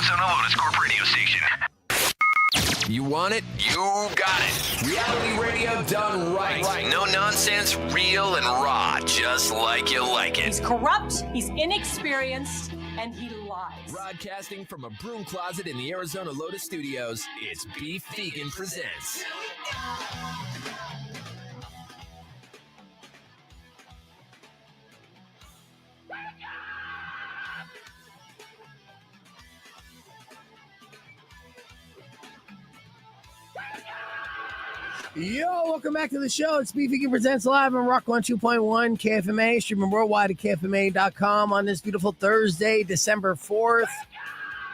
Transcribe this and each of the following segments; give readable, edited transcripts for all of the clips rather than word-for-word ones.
Arizona Lotus Corp radio station. You want it? You got it. Reality radio done right. No nonsense, real and raw, just like you like it. He's corrupt, he's inexperienced, and he lies. Broadcasting from a broom closet in the Arizona Lotus Studios, it's Beef Vegan Presents. Yo, welcome back to the show. It's Beef Vegan Presents live on Rock 102.1 KFMA, streaming worldwide at KFMA.com on this beautiful Thursday, December 4th.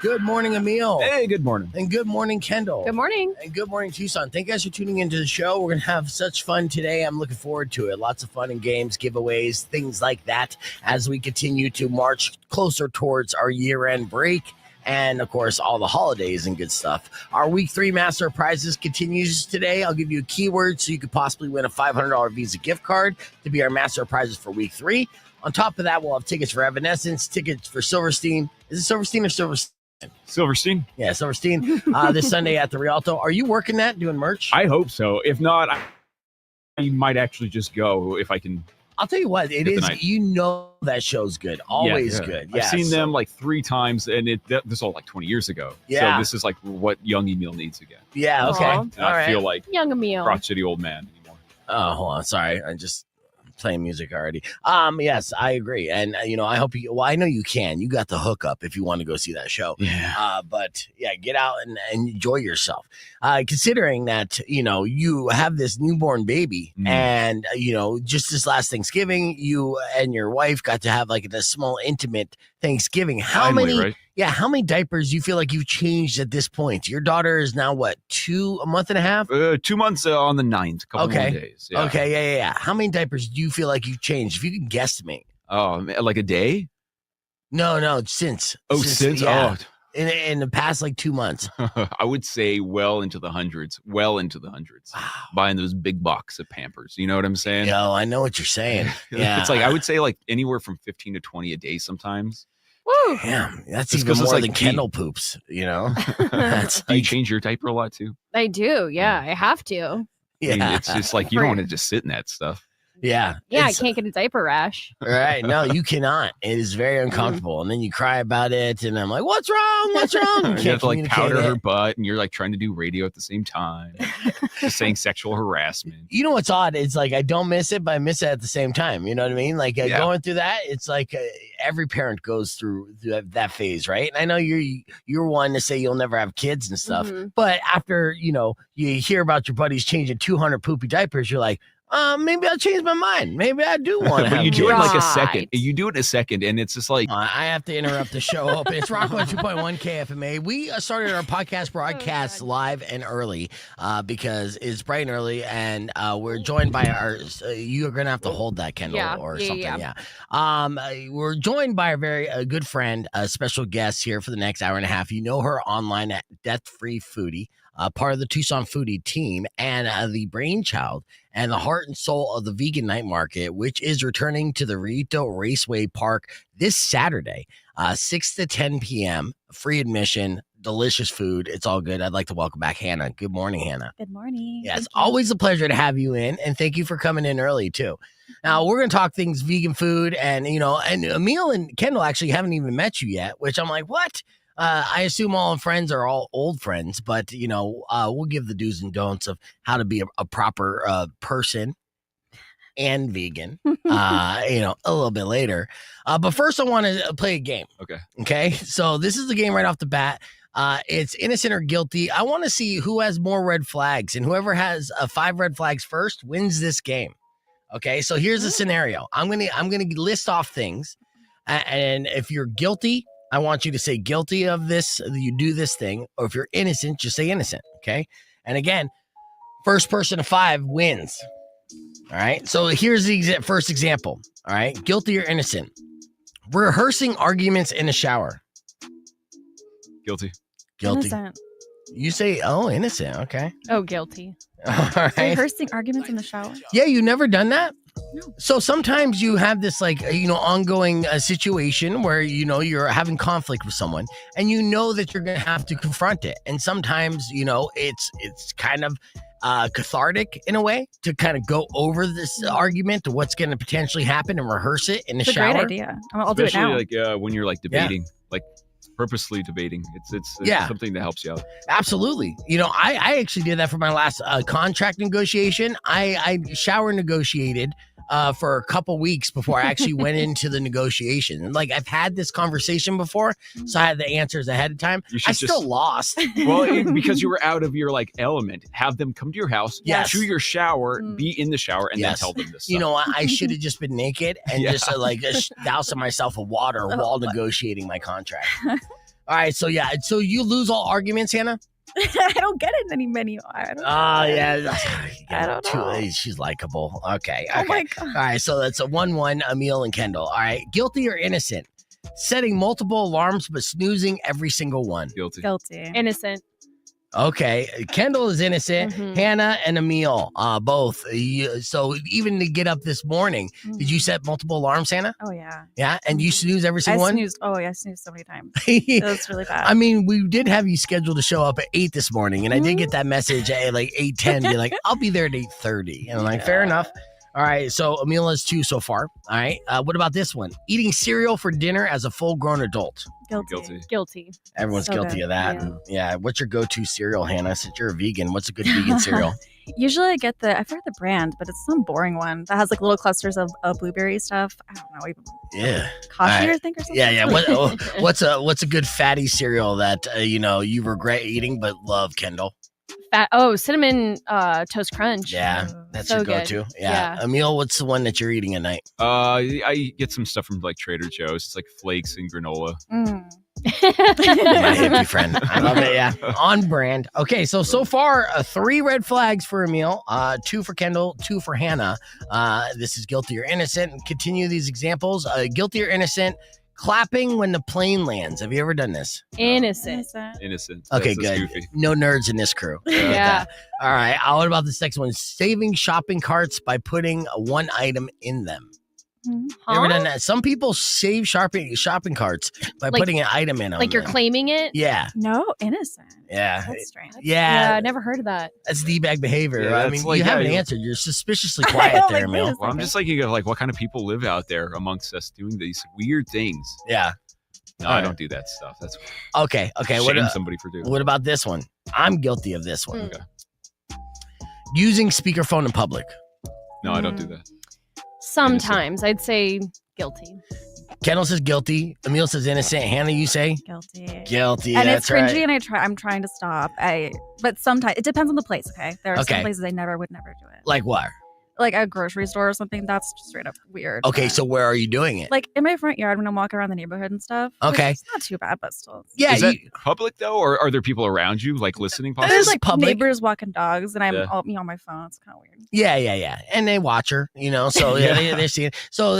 Good morning, Emil. Hey, good morning. And good morning, Kendall. Good morning. And good morning, Tucson. Thank you guys for tuning into the show. We're going to have such fun today. I'm looking forward to it. Lots of fun and games, giveaways, things like that as we continue to march closer towards our year-end break. And, of course, all the holidays and good stuff. Our Week 3 Master Prizes continues today. I'll give you a keyword so you could possibly win a $500 Visa gift card to be our Master Prizes for Week 3. On top of that, we'll have tickets for Evanescence, tickets for Silverstein. Is it Silverstein or Silverstein? Silverstein? Yeah, Silverstein. This Sunday at the Rialto. Are you working that, doing merch? I hope so. If not, I might actually just go if I can. I'll tell you what, it is, you know that show's good. Always good. Yeah, I've seen them like 3 times, and this was all like 20 years ago. Yeah. So this is like what young Emil needs again. Yeah, okay. Aw. And I feel like Young Emil. crotchety old man anymore. Oh, hold on. Sorry. I'm playing music already. Yes, I agree. And, I hope I know you can. You got the hookup if you want to go see that show. Yeah. But yeah, get out and enjoy yourself. Considering that, you have this newborn baby and, just this last Thanksgiving, you and your wife got to have like a small intimate Thanksgiving. How many diapers do you feel like you've changed at this point? Your daughter is now what, a month and a half? 2 months on the 9th, a couple more days. Yeah. Okay, yeah. How many diapers do you feel like you've changed? If you can guesstimate. Oh, like a day? No, since. Since? Yeah. In the past, like 2 months. I would say well into the hundreds. Wow. Buying those big box of Pampers. You know what I'm saying? Yo, I know what you're saying. Yeah. It's like, I would say like anywhere from 15 to 20 a day sometimes. Woo. Damn, that's Just even 'cause it's more like than Kendall poops, That's Do you change your diaper a lot too? I do. Yeah, I have to. yeah. I mean, it's just like you don't want to just sit in that stuff. Yeah. Yeah, I It's- can't get a diaper rash. Right. No, you cannot. It is very uncomfortable. And then you cry about it. And I'm like, what's wrong? You Can't have to like powder communicate her it. butt, and you're like trying to do radio at the same time, just saying sexual harassment. You know what's odd? It's like I don't miss it, but I miss it at the same time. You know what I mean? Like going through that, it's like every parent goes through that phase, right? And I know you're one to say you'll never have kids and stuff, Mhm. but after you hear about your buddies changing 200 poopy diapers, you're like, maybe I'll change my mind. Maybe I do want to. But you do it in like a second. Right. You do it in a second, and it's just like I have to interrupt the show open. It's Rock 102.1 KFMA. We started our podcast broadcast live and early because it's bright and early, and we're joined by you're going to have to hold that, Kendall, or something. Yeah. We're joined by a very good friend, a special guest here for the next hour and a half. You know her online at Death Free Foodie. Part of the Tucson Foodie team and the brainchild and the heart and soul of the vegan night market, which is returning to the Rillito Raceway Park this Saturday, 6 to 10 p.m., free admission, delicious food. It's all good. I'd like to welcome back Hannah. Good morning, Hannah. Good morning. Yes, always a pleasure to have you in, and thank you for coming in early, too. Now, we're going to talk things vegan food, and Emil and Kendall actually haven't even met you yet, which I'm like, what? I assume all friends are all old friends, but, we'll give the do's and don'ts of how to be a proper person and vegan, a little bit later. But first, I want to play a game. Okay. So this is the game right off the bat. It's innocent or guilty. I want to see who has more red flags, and whoever has 5 red flags first wins this game. Okay. So here's the scenario. I'm gonna list off things, and if you're guilty, I want you to say guilty of this, you do this thing, or if you're innocent, just say innocent, okay? And again, first person to 5 wins, all right? So here's the first example, all right? Guilty or innocent? Rehearsing arguments in a shower. guilty. Innocent. You say, oh, innocent, okay. Oh, guilty. All right. Rehearsing arguments in the shower. Yeah, you never done that? So sometimes you have this ongoing situation where, you're having conflict with someone and that you're going to have to confront it. And sometimes, it's kind of cathartic in a way to kind of go over this argument to what's going to potentially happen and rehearse it in the shower. It's a great idea. I'll do it now. Especially when you're debating, purposely debating. It's something that helps you out. Absolutely. I actually did that for my last contract negotiation. I shower negotiated for a couple weeks before I actually went into the negotiation. And I've had this conversation before, so I had the answers ahead of time. I still lost. Well, because you were out of your element. Have them come to your house, to your shower, be in the shower, and then tell them this stuff. I should have just been naked and just dousing myself with water while negotiating my contract. All right, so you lose all arguments, Hannah? I don't get it anymore. I don't know. I don't know. She's likable. Okay. Oh my God. All right, so that's a 1-1, Emil and Kendall. All right, guilty or innocent? Setting multiple alarms but snoozing every single one. Guilty. Innocent. Okay, Kendall is innocent. Mhm. Hannah and Emil, both. So even to get up this morning, did you set multiple alarms, Hannah? Oh, yeah. Yeah, and you snooze every I single one? snoozed. Oh, yeah, I snoozed so many times. It was really bad. I mean, we did have you scheduled to show up at 8 this morning, and I did get that message at 8:10. Be like, I'll be there at 8:30, and I'm like, fair enough. All right, so Emil has 2 so far. All right, what about this one? Eating cereal for dinner as a full-grown adult. Guilty. Everyone's So guilty good, of that. yeah. What's your go-to cereal, Hannah? Since you're a vegan, what's a good vegan cereal? Usually I get I forget the brand, but it's some boring one that has little clusters of blueberry stuff. I don't know. Yeah. Coffee, I think, or something. Yeah. What's a good fatty cereal that you regret eating but love, Kendall? Cinnamon Toast Crunch. Yeah, that's So your good. go-to. Yeah. Emil, what's the one that you're eating at night? I get some stuff from Trader Joe's. It's flakes and granola. My hippie friend. I love it. Yeah. On brand. Okay. So far, 3 red flags for Emil, 2 for Kendall, 2 for Hannah. This is guilty or innocent. Continue these examples. Guilty or innocent. Clapping when the plane lands. Have you ever done this? Innocent. Innocent. Okay, That's good. goofy. No nerds in this crew. Yeah. All right. What about this next one? Saving shopping carts by putting one item in them. You ever done that? Some people save shopping carts by putting an item in them. You're claiming it? Yeah. No, innocent. Yeah. That's strange. Yeah. I never heard of that. That's D-bag behavior. Yeah, I that's mean, you haven't answered. You're suspiciously quiet there, Emil. Well, I'm just you go, what kind of people live out there amongst us doing these weird things? Yeah. No, I don't do that stuff. That's okay. Shame somebody for doing. What about this one? I'm guilty of this one. Okay. Using speakerphone in public. No, I don't do that. Sometimes. I'd say guilty. Kendall says guilty. Emil says innocent. Hannah, you say? Guilty. And that's it's cringy, right. and I'm trying to stop. But sometimes it depends on the place. Okay, there are some places I would never do it. Like what? Like a grocery store or something. That's just straight up weird. Okay, so where are you doing it? Like in my front yard when I'm walking around the neighborhood and stuff. Okay, it's not too bad, but still. Yeah, is that public though, or are there people around you listening? Possibly? There's public. neighbors walking dogs, and I'm on my phone. It's kind of weird. Yeah, and they watch her, So they're seeing. So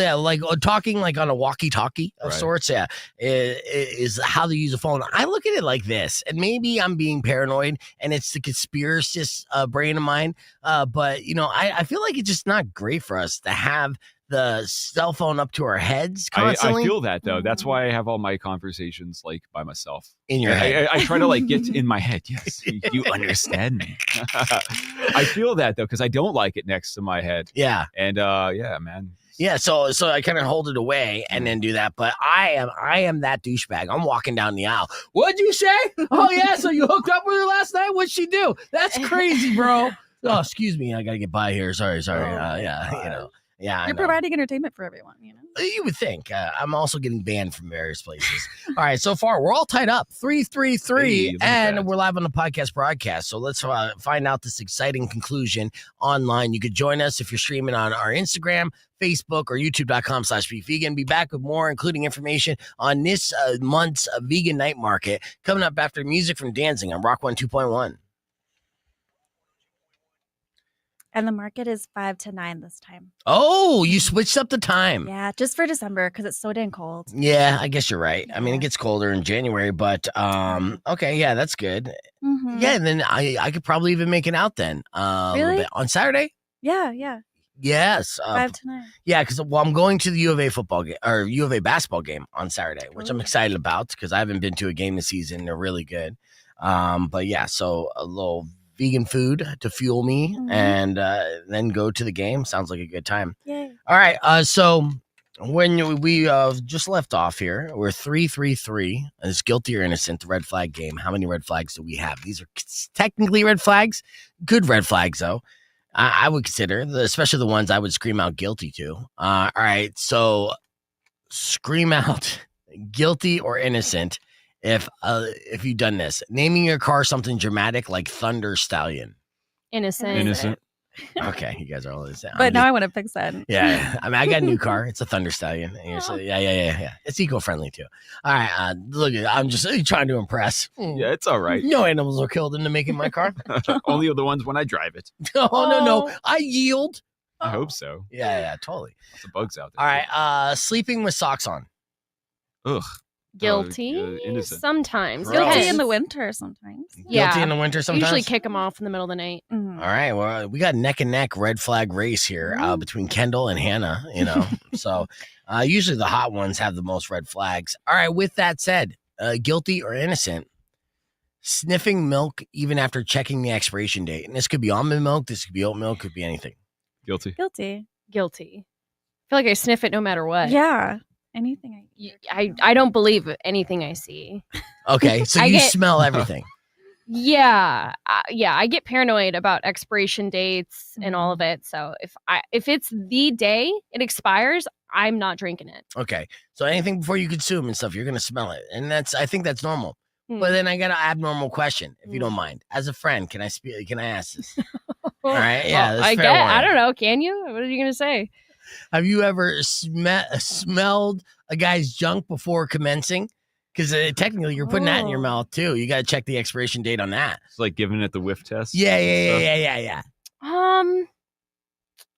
talking on a walkie-talkie of sorts. Yeah, is how to use a phone. I look at it like this, and maybe I'm being paranoid, and it's the conspiracist brain of mine. But I feel like it's just not great for us to have the cell phone up to our heads constantly. I feel that though. That's why I have all my conversations by myself. In your head. I try to get in my head. Yes, you understand me. I feel that though because I don't like it next to my head. Yeah. And yeah, man. Yeah, so I kind of hold it away and then do that. But I am that douchebag. I'm walking down the aisle. What'd you say? Oh yeah, so you hooked up with her last night? What'd she do? That's crazy, bro. Oh, excuse me. I gotta get by here. Sorry. Yeah, Yeah, you're providing entertainment for everyone. You would think. I'm also getting banned from various places. All right, so far we're all tied up 3-3-3, and we're live on the podcast broadcast. So let's find out this exciting conclusion online. You could join us if you're streaming on our Instagram, Facebook, or youtube.com/bevegan. Be back with more, including information on this month's vegan night market coming up after music from Dancing on Rock 102.1. And the market is 5 to 9 this time. Oh, you switched up the time. Yeah, just for December because it's so dang cold. Yeah, I guess you're right. I mean, it gets colder in January, but okay, yeah, that's good. Mm-hmm. Yeah, and then I could probably even make it out then. Really? A little bit. On Saturday? Yeah. Yes. 5 to 9. Yeah, because I'm going to the U of A football game or U of A basketball game on Saturday, which I'm excited about because I haven't been to a game this season. They're really good. But yeah, so a little vegan food to fuel me and then go to the game. Sounds like a good time. Yay. All right. So when we just left off here, we're 3-3-3. It's guilty or innocent, the red flag game. How many red flags do we have? These are technically red flags. Good red flags, though. I would consider, especially the ones I would scream out guilty to. All right, so scream out guilty or innocent if you've done this. Naming your car something dramatic like Thunder Stallion. Innocent. Okay, you guys are all the same. But now I want to fix that. Yeah, I mean, I got a new car. It's a Thunder Stallion. And you're saying, yeah. It's eco-friendly too. All right, look, I'm just trying to impress. Yeah, it's all right. No animals were killed into making my car. Only the ones when I drive it. No. I yield. I hope so. Yeah, totally. Lots of bugs out there. All right, sleeping with socks on. Ugh. Guilty. Innocent. Sometimes. Gross. Guilty Depends. in the winter sometimes. Yeah. Guilty in the winter sometimes. Usually kick them off in the middle of the night. Mhm. All right, well, we got neck and neck red flag race here between Kendall and Hannah, So usually the hot ones have the most red flags. All right, with that said, guilty or innocent, sniffing milk even after checking the expiration date. And this could be almond milk, this could be oat milk, could be anything. Guilty. Guilty. Guilty. I feel like I sniff it no matter what. Yeah. Anything I don't believe anything I see. Okay, so you smell everything. Yeah. I get paranoid about expiration dates and all of it. So if it's the day it expires, I'm not drinking it. Okay, so anything before you consume and stuff, you're going to smell it. And I think that's normal. But then I got an abnormal question, if you don't mind. As a friend, can I ask this? All right, yeah. Well, that's fair warning. I don't know. Can you? What are you going to say? Have you ever smelled a guy's junk before commencing? Because technically you're putting that in your mouth too. You got to check the expiration date on that. It's like giving it the whiff test. Yeah.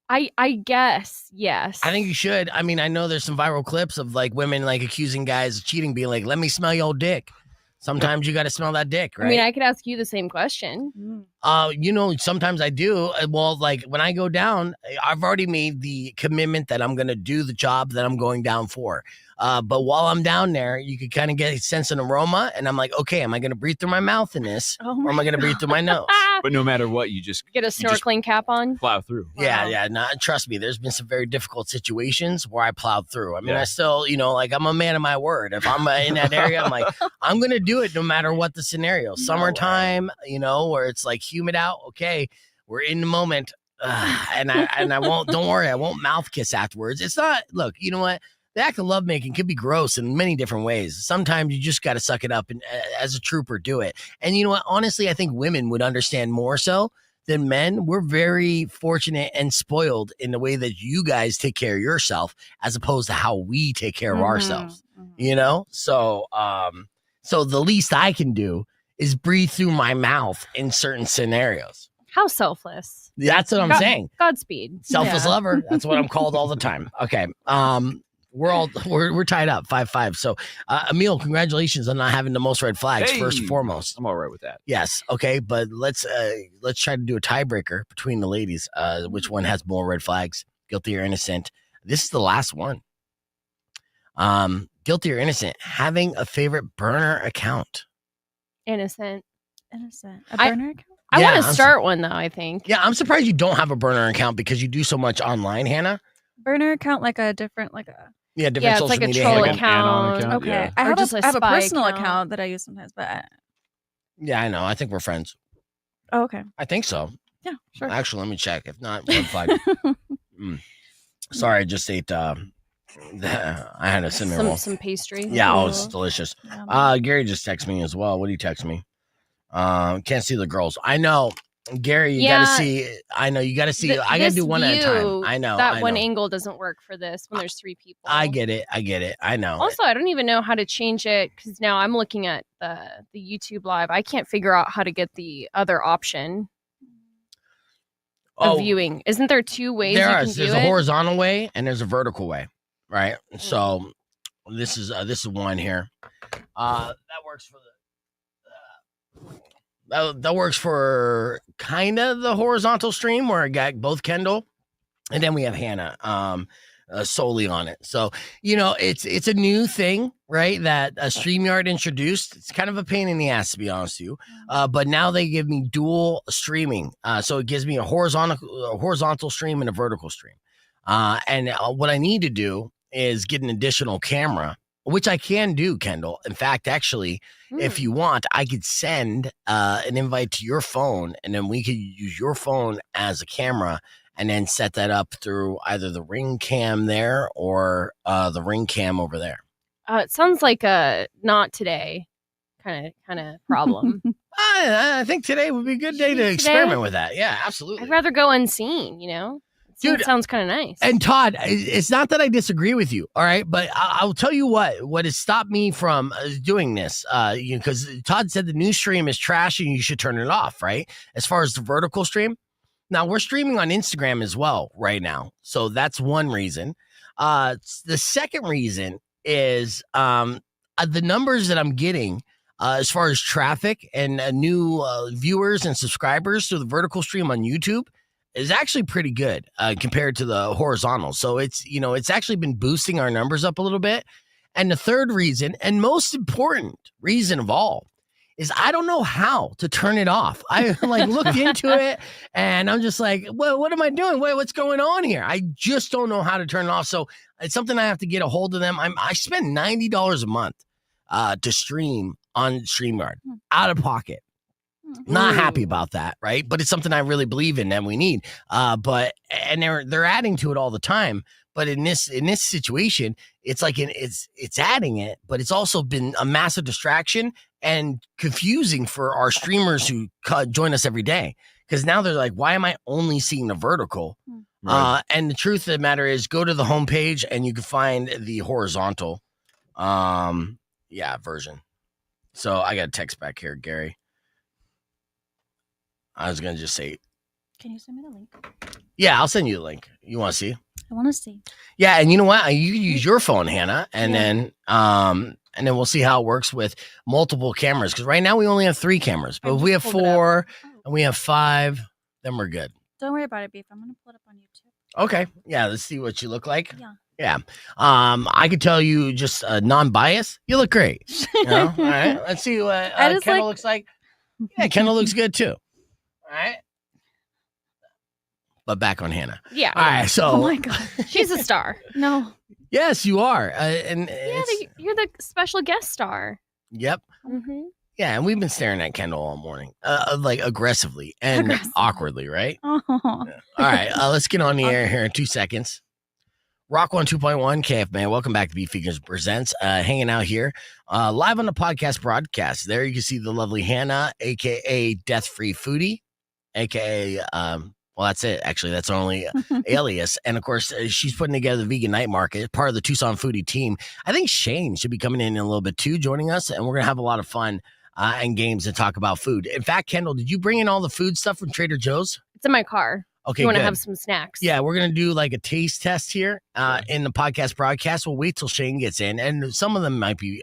I guess yes. I think you should. I mean, I know there's some viral clips of like women like accusing guys of cheating, being like, "Let me smell your dick." Sometimes you got to smell that dick, right? I mean, I could ask you the same question. Sometimes I do. Well, like when I go down, I've already made the commitment that I'm going to do the job that I'm going down for. But while I'm down there, you could kind of sense an aroma, and I'm like, okay, am I going to breathe through my mouth in this, or am I going to breathe through my nose? But no matter what, you just get a snorkeling cap on. Plow through. Yeah. No, trust me, there's been some very difficult situations where I plowed through. I mean, I still, like I'm a man of my word. If I'm in that area, I'm like, I'm going to do it no matter what the scenario. Summertime, where it's like humid out. Okay, we're in the moment. And I won't, don't worry, I won't mouth kiss afterwards. It's not, look, you know what? The act of lovemaking could be gross in many different ways. Sometimes you just got to suck it up and as a trooper, do it. And you know what? Honestly, I think women would understand more so than men. We're very fortunate and spoiled in the way that you guys take care of yourself as opposed to how we take care of ourselves, So, so the least I can do is breathe through my mouth in certain scenarios. How selfless. That's what I'm saying. Godspeed. Selfless lover. That's what I'm called all the time. Okay. We're tied up 5-5. So, Emil, congratulations on not having the most red flags. First and foremost, I'm all right with that. Yes. Okay, but let's try to do a tiebreaker between the ladies. Which one has more red flags? Guilty or innocent? This is the last one. Guilty or innocent? Having a favorite burner account. Innocent. A burner account? I want to start one though. I think. Yeah, I'm surprised you don't have a burner account because you do so much online, Hannah. Burner account, like a different, different it's social like media a troll like account. account. Okay, Yeah. I have just a a personal spy account that I use sometimes, but Yeah, I know. I think we're friends. oh, okay, I think so. yeah, sure. Actually, let me check. If not, red flag. Sorry, I just ate. I had a cinnamon roll. Some pastry. Yeah, it's delicious. Gary just texted me as well. What did he text me? Can't see the girls. I know, Gary. You gotta see. I know you gotta see. I gotta do one at a time. I know that I one know. angle doesn't work for this when there's three people. I get it. I know. Also, I don't even know how to change it because now I'm looking at the YouTube live. I can't figure out how to get the other option of viewing. Isn't there two ways you can view There's it? a horizontal way and there's a vertical way, right? So this is one here. That works for that works for kind of the horizontal stream where I got both Kendall And then we have Hannah solely on it. So, it's a new thing, right? That StreamYard introduced. It's kind of a pain in the ass, to be honest with you. But now they give me dual streaming. So it gives me a horizontal stream and a vertical stream. And what I need to do is get an additional camera, which I can do, Kendall. In fact, actually, if you want, I could send an invite to your phone, and then we could use your phone as a camera and then set that up through either the Ring Cam there or the Ring Cam over there. It sounds like a not today kind of problem. I think today would be a good day to experiment with that. Yeah, absolutely. I'd rather go unseen, Dude, it sounds kind of nice. And Todd, it's not that I disagree with you, all right? But I'll tell you what has stopped me from doing this, because Todd said the new stream is trash and you should turn it off, right? As far as the vertical stream. Now, we're streaming on Instagram as well right now. So that's one reason. The second reason is the numbers that I'm getting as far as traffic and new viewers and subscribers to the vertical stream on YouTube is actually pretty good compared to the horizontal. So it's actually been boosting our numbers up a little bit. And the third reason, and most important reason of all, is I don't know how to turn it off. I looked into it and I'm just like, well, what am I doing? Wait, what's going on here? I just don't know how to turn it off. So it's something I have to get a hold of them. I spend $90 a month to stream on StreamYard out of pocket. Not happy about that, right? But it's something I really believe in and we need. And they're adding to it all the time. But in this situation, it's like it's adding it, but it's also been a massive distraction and confusing for our streamers who join us every day. Because now they're like, why am I only seeing the vertical? Right. And the truth of the matter is, go to the homepage and you can find the horizontal version. So I got a text back here, Gary. I was going to just say, can you send me the link? Yeah, I'll send you the link. You want to see? I want to see. Yeah, and you know what? You can use your phone, Hannah, and then we'll see how it works with multiple cameras. Because right now we only have 3 cameras, but if we have 4 and we have 5, then we're good. Don't worry about it, Beef. I'm going to pull it up on YouTube. Okay. Yeah, let's see what you look like. Yeah. Yeah. I could tell you just non-bias. You look great. All right. Let's see what Kendall looks like. Yeah, Kendall looks good too. All right. But back on Hannah. Yeah. All right. So. Oh my God. She's a star. No. Yes, you are. You're the special guest star. Yep. Mm-hmm. Yeah, and we've been staring at Kendall all morning, aggressively and awkwardly, right? Oh. Yeah. All right. Let's get on the air here in 2 seconds. Rock 1 2.1 KF, man. Welcome back to Beef Vegans Presents. Hanging out here live on the podcast broadcast. There you can see the lovely Hannah, a.k.a. Death Free Foodie, a.k.a. Well, that's it. Actually, that's only alias. And of course, she's putting together the Vegan Night Market, part of the Tucson Foodie team. I think Shane should be coming in a little bit too, joining us. And we're going to have a lot of fun and games and talk about food. In fact, Kendall, did you bring in all the food stuff from Trader Joe's? It's in my car. Okay, you want to have some snacks? Yeah, we're going to do like a taste test here in the podcast broadcast. We'll wait till Shane gets in. And some of them might be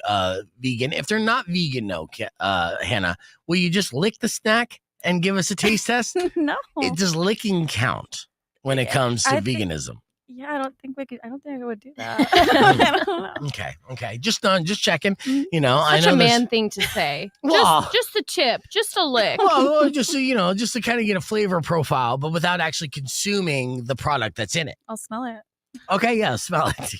vegan. If they're not vegan, no, Hannah, will you just lick the snack and give us a taste test? No. Does licking count when it comes to veganism? I don't think I would do that. I don't know. Okay. Just checking. Such a man thing to say. Well, just a tip, just a lick. Well, just to kind of get a flavor profile, but without actually consuming the product that's in it. I'll smell it. Okay, yeah, smell it.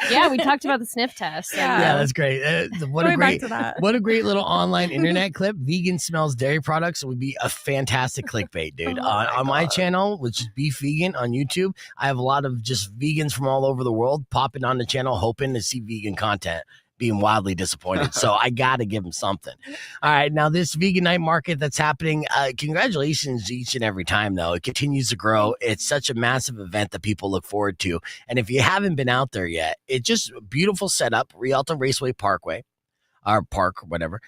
Yeah, we talked about the sniff test. Yeah, that's great. What a great little online internet clip. Vegan smells dairy products would be a fantastic clickbait, dude. On my channel, which is Beef Vegan on YouTube, I have a lot of just vegans from all over the world popping on the channel, hoping to see vegan content, being wildly disappointed. So I got to give them something. All right. Now, this Vegan Night Market that's happening, congratulations each and every time, though. It continues to grow. It's such a massive event that people look forward to. And if you haven't been out there yet, it's just a beautiful setup, Rillito Raceway Parkway, or Park, or whatever.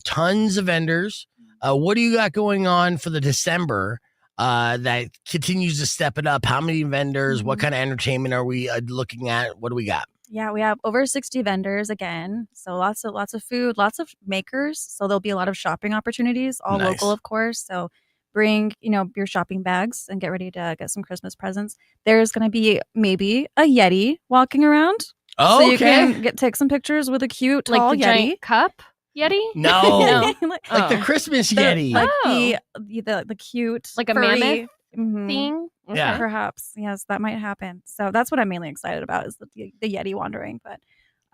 Tons of vendors. What do you got going on for the December that continues to step it up? How many vendors? What kind of entertainment are we looking at? What do we got? Yeah, we have over 60 vendors again. So lots of food, lots of makers. So there'll be a lot of shopping opportunities, all local, of course. So bring, your shopping bags and get ready to get some Christmas presents. There's going to be maybe a Yeti walking around. Oh, so you okay. can take some pictures with a cute Like tall the Yeti. giant cup Yeti? No. like, Like the Christmas Yeti. like Oh. the cute, Like a furry, mammoth mhm. thing? Yeah. Perhaps, yes, that might happen. So that's what I'm mainly excited about is the Yeti wandering. But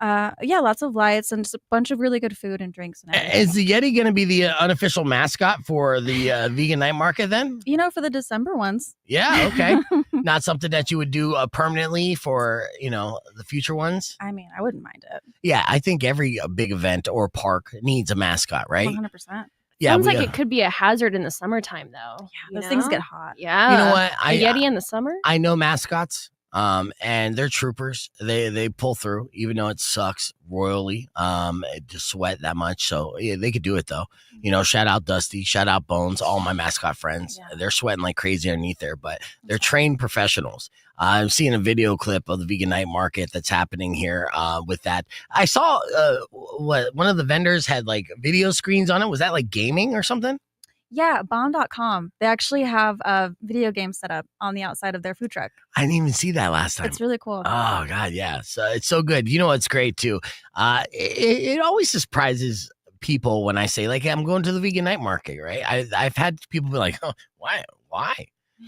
lots of lights and just a bunch of really good food and drinks and everything. Is the Yeti going to be the unofficial mascot for the vegan night market then? For the December ones. Yeah, okay. Not something that you would do permanently for, the future ones? I mean, I wouldn't mind it. Yeah, I think every big event or park needs a mascot, right? 100%. Yeah, Sounds like it could be a hazard in the summertime, though. Yeah, those things get hot. Yeah. You know what? A Yeti in the summer? I know mascots, and they're troopers. They pull through, even though it sucks royally to sweat that much. So yeah, they could do it though. Shout out Dusty, shout out Bones, all my mascot friends. Yeah. They're sweating like crazy underneath there, but they're trained professionals. I'm seeing a video clip of the vegan night market that's happening here with that. I saw one of the vendors had like video screens on it. Was that like gaming or something? Yeah, bomb.com. They actually have a video game set up on the outside of their food truck. I didn't even see that last time. It's really cool. Oh God, yeah. So it's so good. You know what's great too? It always surprises people when I say like I'm going to the vegan night market, right? I've had people be like, oh, why?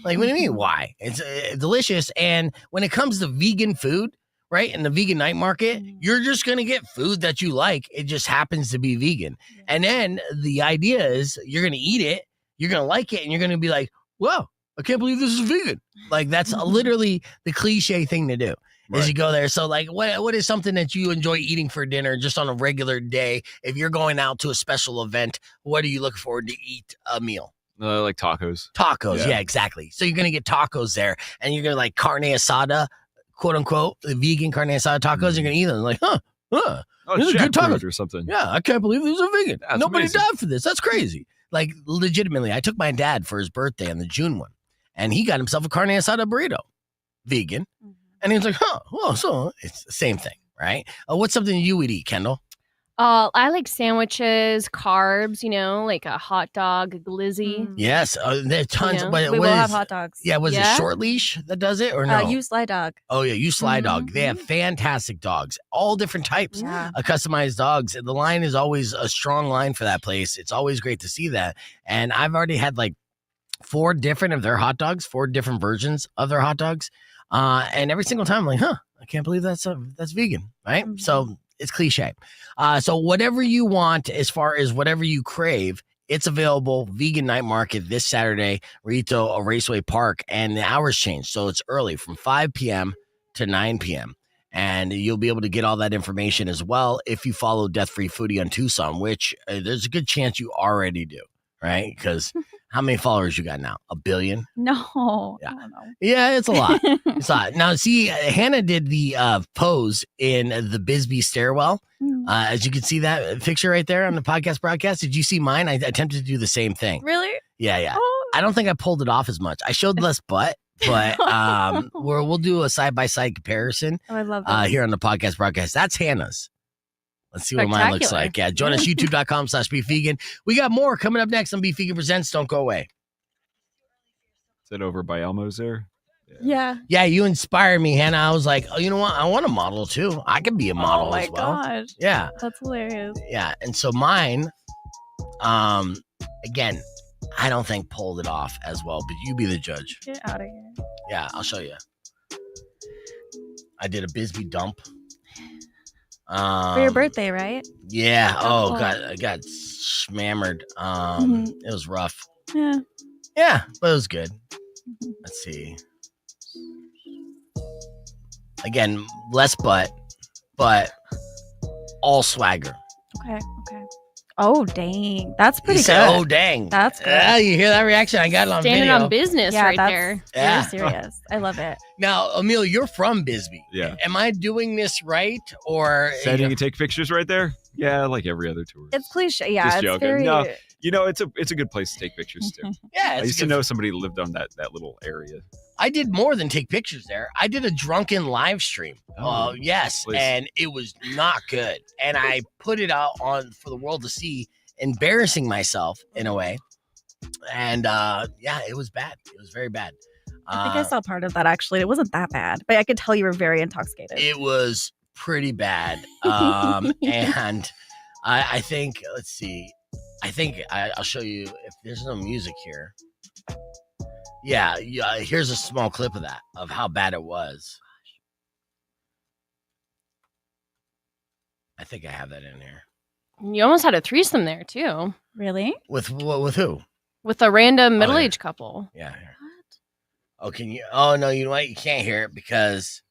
Like, what do you mean why? It's delicious. And when it comes to vegan food, right, in the vegan night market, you're just gonna get food that you like. It just happens to be vegan. Yeah. And then the idea is you're gonna eat it, you're gonna like it, and you're gonna be like, whoa, I can't believe this is vegan. Like that's literally the cliche thing to do. As you go there. So like what is something that you enjoy eating for dinner just on a regular day? If you're going out to a special event, what are you looking forward to eat a meal? Like tacos. Tacos, yeah, exactly. So you're gonna get tacos there, and you're gonna like carne asada, quote unquote, the vegan carne asada tacos. You're gonna eat them like, Oh, these are good tacos jackfruit or something. Yeah, I can't believe these are vegan. That's Nobody amazing. died for this. That's crazy. Like legitimately, I took my dad for his birthday on the June one, and he got himself a carne asada burrito, vegan, and he was like, well, so it's the same thing, right? What's something you would eat, Kendall? I like sandwiches, carbs, like a hot dog, a glizzy. Yes, there are tons. You know, What we will is- have hot dogs. Yeah, was it Yeah? Short Leash that does it or no? You Sly Dog. Oh yeah, you Sly Dog. They have fantastic dogs, all different types Yeah. of customized dogs. The line is always a strong line for that place. It's always great to see that. And I've already had like 4 different of their hot dogs, 4 different versions of their hot dogs. And every single time I'm like, I can't believe that's vegan, right? So it's cliche. So whatever you want, as far as whatever you crave, it's available. Vegan Night Market this Saturday, Rillito Raceway Park, and the hours change. So it's early from 5 p.m. to 9 p.m. And you'll be able to get all that information as well if you follow Death Free Foodie on Tucson, which there's a good chance you already do, right? Because how many followers you got now? 1 billion? No. Yeah. I don't know. Yeah, it's a lot. It's a lot. Now, see, Hannah did the pose in the Bisbee stairwell. As you can see that picture right there on the podcast broadcast. Did you see mine? I attempted to do the same thing. Really? Yeah. Oh. I don't think I pulled it off as much. I showed less butt, but we'll do a side-by-side comparison Oh, I love that. here on the podcast broadcast. That's Hannah's. Let's see what mine looks Spectacular. like. Yeah, join us, youtube.com/beefvegan. We got more coming up next on Beef Vegan Presents. Don't go away. Is it over by Elmo's there? Yeah. Yeah, you inspired me, Hannah. I was like, oh, you know what? I want a model too. I could be a model Oh my as well. gosh. Yeah, That's hilarious. yeah. And so mine, again, I don't think pulled it off as well, but you be the judge. Get out of here. Yeah, I'll show you. I did a Bisbee dump. For your birthday, right? Yeah. Oh, Oh. God, I got smammered. It was rough. Yeah. Yeah, but it was good. Let's see. Again, less butt, but all swagger. Okay. Oh, dang. That's pretty You good. said, oh, dang. That's good. Yeah, you hear that reaction? I got it on Standing video. on business Yeah, right that's there. Yeah. very serious. I love it. Now, Emil, you're from Bisbee. Yeah. Am I doing this right? Or Setting and take pictures right there? Yeah, like every other tourist. It's cliche. Yeah. Just It's joking. very. No. It's a good place to take pictures too. yeah, I it's used to good. know somebody who lived on that little area. I did more than take pictures there. I did a drunken live stream. Oh, Yes, please. and it was not good. And I put it out on for the world to see, embarrassing myself in a way. And yeah, it was bad. It was very bad. I think I saw part of that actually. It wasn't that bad, but I could tell you were very intoxicated. It was pretty bad. And I think, let's see. I think I'll show you if there's no music here. Yeah, here's a small clip of that, of how bad it was. I think I have that in here. You almost had a threesome there too. Really? With who? With a random middle-aged couple. Yeah. Here. Oh, can you? Oh no, you know what? You can't hear it because,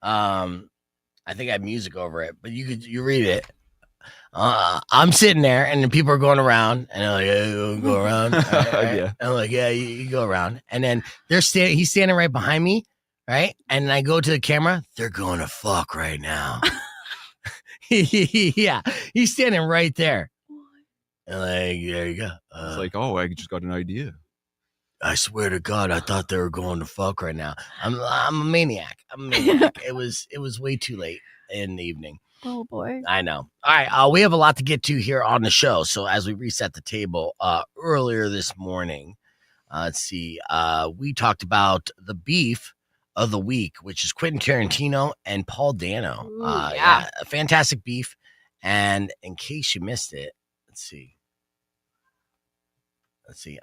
I think I have music over it. But you read it. I'm sitting there, and then people are going around, and I'm like, yeah, you go around. Right? Yeah. I'm like, yeah, you go around, and then he's standing right behind me, right? And I go to the camera. They're going to fuck right now. Yeah, he's standing right there. And like, there you go. It's like, oh, I just got an idea. I swear to God, I thought they were going to fuck right now. I'm a maniac. It was way too late in the evening. Oh boy. I know. All right, we have a lot to get to here on the show. So as we reset the table, earlier this morning, let's see, we talked about the beef of the week, which is Quentin Tarantino and Paul Dano. Ooh, Yeah, a fantastic beef. And in case you missed it, let's see.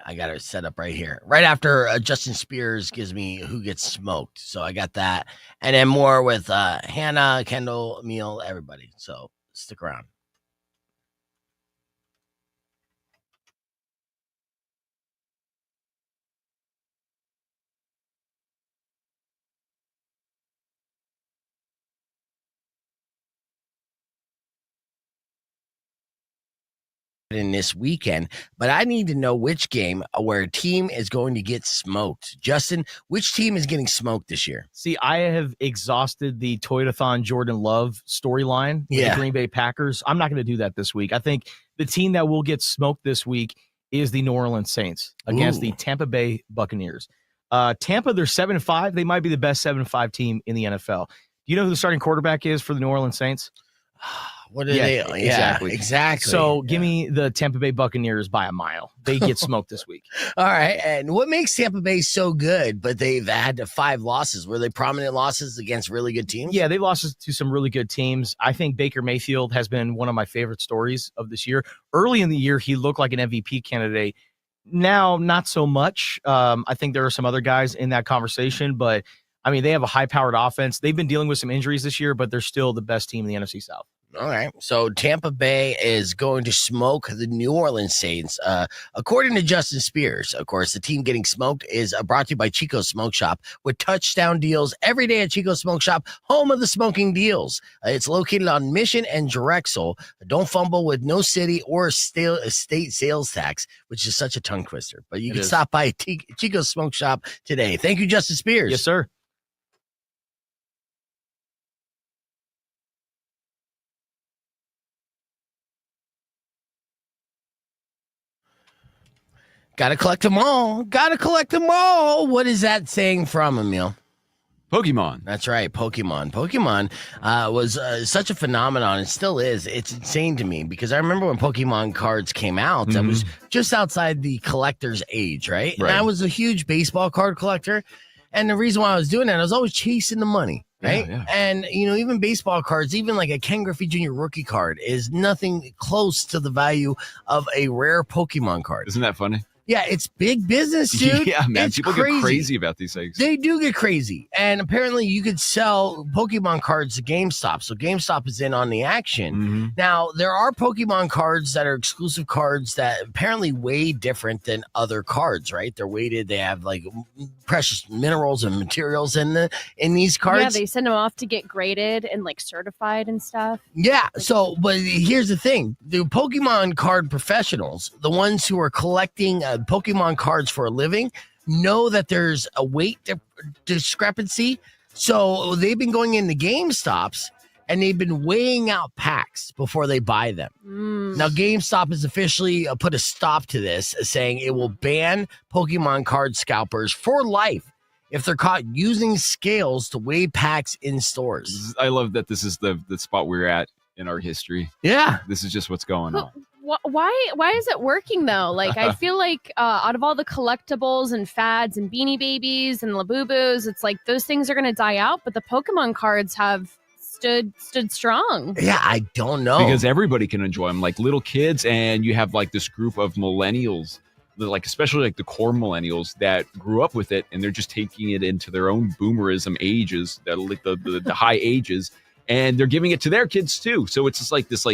I got it set up right here. Right after Justin Spears gives me who gets smoked. So I got that. And then more with Hannah, Kendall, Emil, everybody. So stick around. In this weekend, but I need to know which game where a team is going to get smoked. Justin, which team is getting smoked this year? See, I have exhausted the Toyotathon Jordan Love storyline with the Green Bay Packers. I'm not going to do that this week. I think the team that will get smoked this week is the New Orleans Saints against the Tampa Bay Buccaneers. Tampa, they're 7-5. They might be the best 7-5 team in the NFL. Do you know who the starting quarterback is for the New Orleans Saints? What are they? Yeah, exactly. So give me the Tampa Bay Buccaneers by a mile. They get smoked this week. All right. And what makes Tampa Bay so good, but they've had 5 losses? Were they prominent losses against really good teams? Yeah, they lost to some really good teams. I think Baker Mayfield has been one of my favorite stories of this year. Early in the year, he looked like an MVP candidate. Now, not so much. I think there are some other guys in that conversation, but I mean, they have a high-powered offense. They've been dealing with some injuries this year, but they're still the best team in the NFC South. All right. So Tampa Bay is going to smoke the New Orleans Saints. According to Justin Spears, of course, the team getting smoked is brought to you by Chico's Smoke Shop with touchdown deals every day at Chico's Smoke Shop, home of the smoking deals. It's located on Mission and Drexel. Don't fumble with no city or state sales tax, which is such a tongue twister. But you can stop by Chico's Smoke Shop today. Thank you, Justin Spears. Yes, sir. Gotta collect them all. What is that saying from, Emil? Pokemon. That's right, Pokemon. Pokemon was such a phenomenon. It still is. It's insane to me because I remember when Pokemon cards came out, I was just outside the collector's age, right? And I was a huge baseball card collector. And the reason why I was doing that, I was always chasing the money, right? Yeah. And, even baseball cards, even like a Ken Griffey Jr. rookie card is nothing close to the value of a rare Pokemon card. Isn't that funny? Yeah, it's big business, dude. Yeah, man. It's People crazy. get crazy about these things. They do get crazy. And apparently you could sell Pokemon cards to GameStop. So GameStop is in on the action. Now, there are Pokemon cards that are exclusive cards that apparently weigh different than other cards, right? They're weighted. They have like precious minerals and materials in these cards. Yeah, they send them off to get graded and like certified and stuff. Yeah. So, but here's the thing. The Pokemon card professionals, the ones who are collecting Pokemon cards for a living, know that there's a weight discrepancy. So they've been going into GameStops and they've been weighing out packs before they buy them. Now, GameStop has officially put a stop to this, saying it will ban Pokemon card scalpers for life if they're caught using scales to weigh packs in stores. I love that this is the spot we're at in our history. Yeah. This is just what's going on. Why is it working though? Like I feel like out of all the collectibles and fads and Beanie Babies and Labubus, it's like those things are going to die out, but the Pokemon cards have stood strong. Yeah, I don't know. Because everybody can enjoy them, like little kids, and you have like this group of millennials, like especially like the core millennials that grew up with it, and they're just taking it into their own boomerism ages, that like the high ages, and they're giving it to their kids too. So it's just like this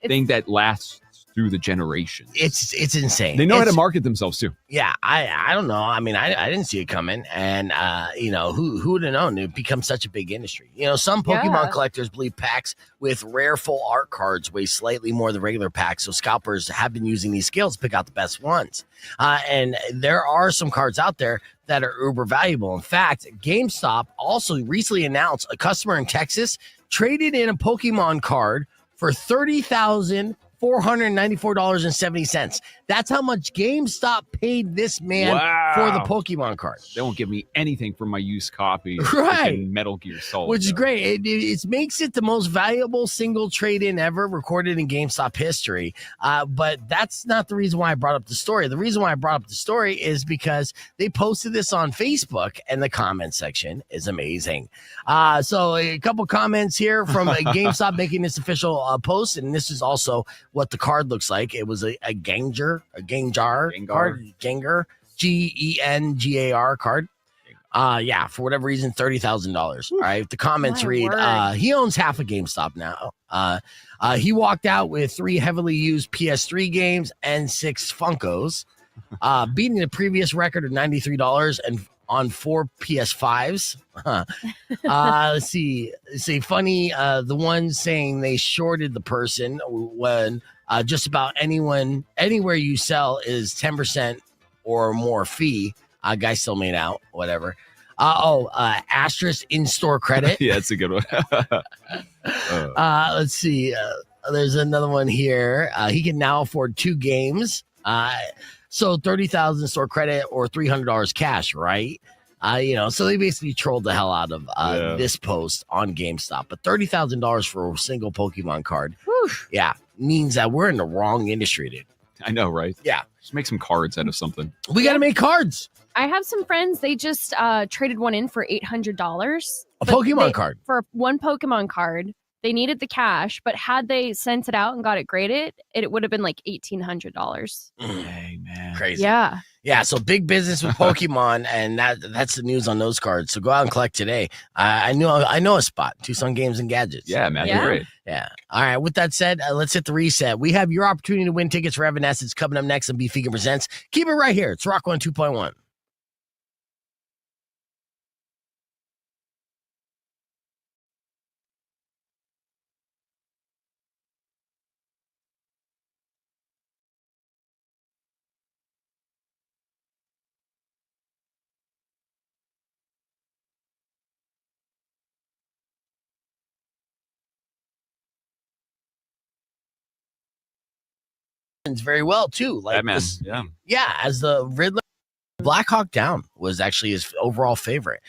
thing that lasts through the generation. It's insane. They know how to market themselves too. Yeah, I don't know. I mean, I didn't see it coming, and who would have known it becomes such a big industry? Some Pokemon collectors believe packs with rare full art cards weigh slightly more than regular packs, so scalpers have been using these skills to pick out the best ones. And there are some cards out there that are uber valuable. In fact, GameStop also recently announced a customer in Texas traded in a Pokemon card for $30,494.70. That's how much GameStop paid this man for the Pokemon card. They won't give me anything for my used copy of Right. Metal Gear Solid. Which is great. It makes it the most valuable single trade-in ever recorded in GameStop history. But that's not the reason why I brought up the story. The reason why I brought up the story is because they posted this on Facebook, and the comment section is amazing. So a couple comments here from GameStop making this official post, and this is also what the card looks like. It was a Gengar card, Gengar, Gengar card. For whatever reason, $30,000. All right. The comments read, he owns half of GameStop now. He walked out with 3 heavily used PS3 games and 6 Funkos, beating the previous record of $93 and on 4 PS5s. Let's see. Say funny. The one saying they shorted the person when just about anywhere you sell is 10% or more fee. Guy still made out, whatever. Asterisk in-store credit. Yeah, that's a good one. Let's see. There's another one here. He can now afford 2 games. So $30,000 store credit or $300 cash, right? So they basically trolled the hell out of this post on GameStop. But $30,000 for a single Pokemon card, means that we're in the wrong industry, dude. I know, right? Yeah. Just make some cards out of something. We got to make cards. I have some friends, they just traded one in for $800. A Pokemon card. For one Pokemon card. They needed the cash, but had they sent it out and got it graded, it would have been like $1,800. Hey, man. Crazy. Yeah. Yeah, so big business with Pokemon, and that's the news on those cards. So go out and collect today. I know a spot, Tucson Games and Gadgets. Yeah, man, you're great. Yeah. All right, with that said, let's hit the reset. We have your opportunity to win tickets for Evanescence coming up next on Beef Vegan Presents. Keep it right here. It's Rock 1 2.1. Very well too, like Batman. this, yeah, as the Riddler. Black Hawk Down was actually his overall favorite,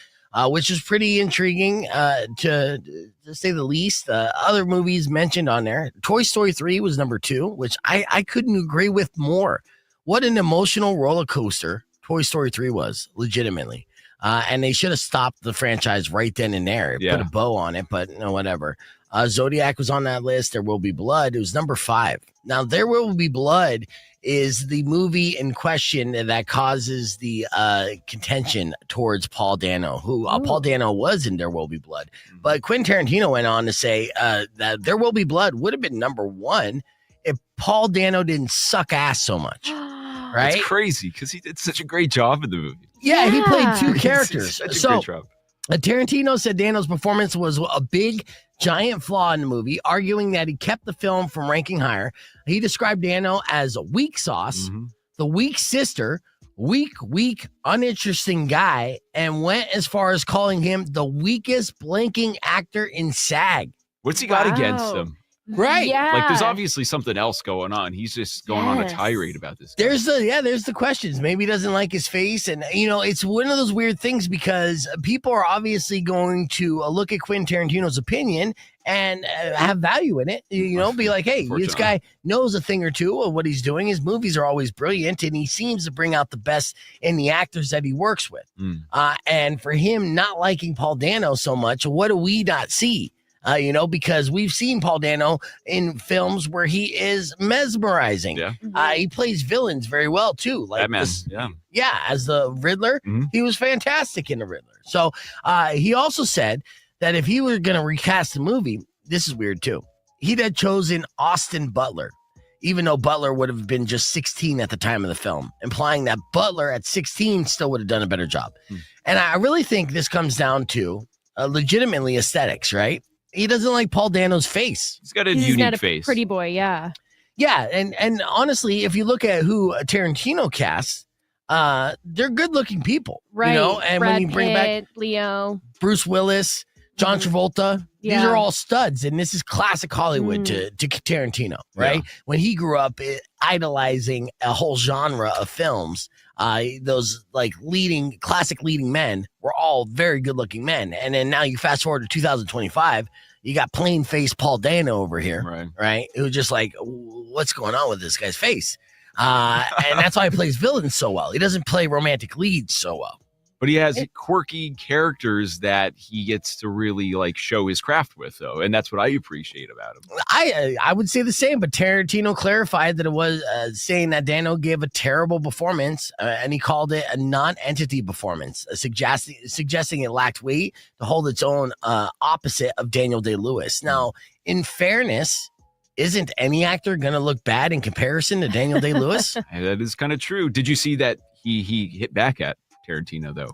which is pretty intriguing to say the least. Other movies mentioned on there, Toy Story 3 was number 2, which I couldn't agree with more. What an emotional roller coaster Toy Story 3 was, legitimately. And they should have stopped the franchise right then and there, put a bow on it, but whatever. Zodiac was on that list. There Will Be Blood. It was number 5. Now, There Will Be Blood is the movie in question that causes the contention towards Paul Dano, who Paul Dano was in There Will Be Blood. But Quentin Tarantino went on to say that There Will Be Blood would have been number 1 if Paul Dano didn't suck ass so much. Right? It's crazy because he did such a great job in the movie. Yeah, he played 2 characters. Such a great job. Tarantino said Dano's performance was a big, giant flaw in the movie, arguing that he kept the film from ranking higher. He described Dano as a weak sauce, the weak sister, weak, uninteresting guy, and went as far as calling him the weakest blinking actor in SAG. What's he got against him? Right. Yeah. Like there's obviously something else going on. He's just going on a tirade about this. There's the questions. Maybe he doesn't like his face. And, it's one of those weird things because people are obviously going to look at Quentin Tarantino's opinion and have value in it. Be like, hey, this guy knows a thing or two of what he's doing. His movies are always brilliant, and he seems to bring out the best in the actors that he works with. And for him not liking Paul Dano so much, what do we not see? Because we've seen Paul Dano in films where he is mesmerizing. Yeah. He plays villains very well, too. Like Batman. as the Riddler, he was fantastic in the Riddler. So he also said that if he were going to recast the movie, this is weird, too. He'd have chosen Austin Butler, even though Butler would have been just 16 at the time of the film, implying that Butler at 16 still would have done a better job. And I really think this comes down to legitimately aesthetics, right? He doesn't like Paul Dano's face. He's got a He's unique not a face. pretty boy, yeah. Yeah, and honestly, if you look at who Tarantino casts, they're good-looking people, Right. And Brad when you bring back Pitt, Leo, Bruce Willis, John Travolta, these Yeah. are all studs, and this is classic Hollywood to Tarantino, right? When he grew up idolizing a whole genre of films, those like classic leading men were all very good-looking men, and then now you fast forward to 2025. You got plain-faced Paul Dano over here, right? Who just like, what's going on with this guy's face? And that's why he plays villains so well. He doesn't play romantic leads so well. But he has quirky characters that he gets to really like show his craft with, though, and that's what I appreciate about him. I would say the same, but Tarantino clarified that it was saying that Dano gave a terrible performance, and he called it a non-entity performance, suggesting it lacked weight to hold its own opposite of Daniel Day-Lewis. Now, in fairness, isn't any actor going to look bad in comparison to Daniel Day-Lewis? That is kind of true. Did you see that he hit back at Tarantino, though?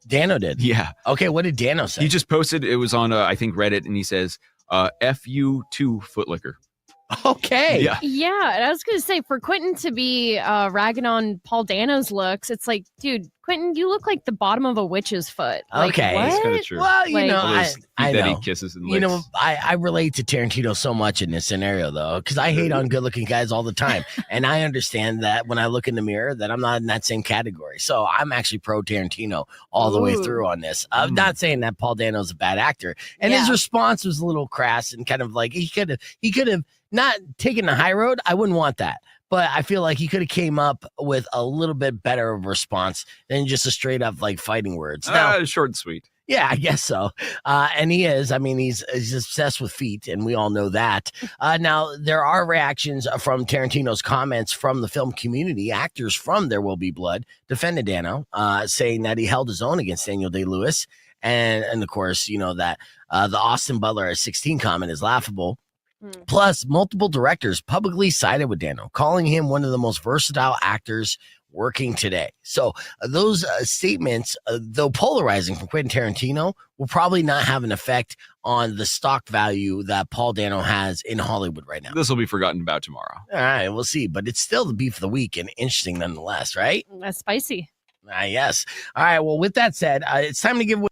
Dano did. Yeah. Okay, what did Dano say? He just posted, it was on, I think, Reddit, and he says, F you to Footlicker. Okay. Yeah, and I was going to say, for Quentin to be ragging on Paul Dano's looks, it's like, dude, Quentin, you look like the bottom of a witch's foot. Like, Okay. what? That's kind of true. Well, I that know. he kisses and licks. I relate to Tarantino so much in this scenario, though, because I hate on good-looking guys all the time. And I understand that when I look in the mirror that I'm not in that same category. So I'm actually pro Tarantino all the way through on this. I'm not saying that Paul Dano's a bad actor. And his response was a little crass and kind of like he could have not taken the high road. I wouldn't want that. But I feel like he could have came up with a little bit better of a response than just a straight up like fighting words. Now, Short and sweet. Yeah, I guess so. And he is. I mean, he's obsessed with feet, and we all know that. Now, there are reactions from Tarantino's comments from the film community. Actors from There Will Be Blood defended Dano, saying that he held his own against Daniel Day-Lewis. And of course, that the Austin Butler at 16 comment is laughable. Plus, multiple directors publicly sided with Dano, calling him one of the most versatile actors working today. So those statements, though polarizing from Quentin Tarantino, will probably not have an effect on the stock value that Paul Dano has in Hollywood right now. This will be forgotten about tomorrow. All right, we'll see. But it's still the beef of the week and interesting nonetheless, right? That's spicy. Yes. All right, well, with that said, it's time to give away.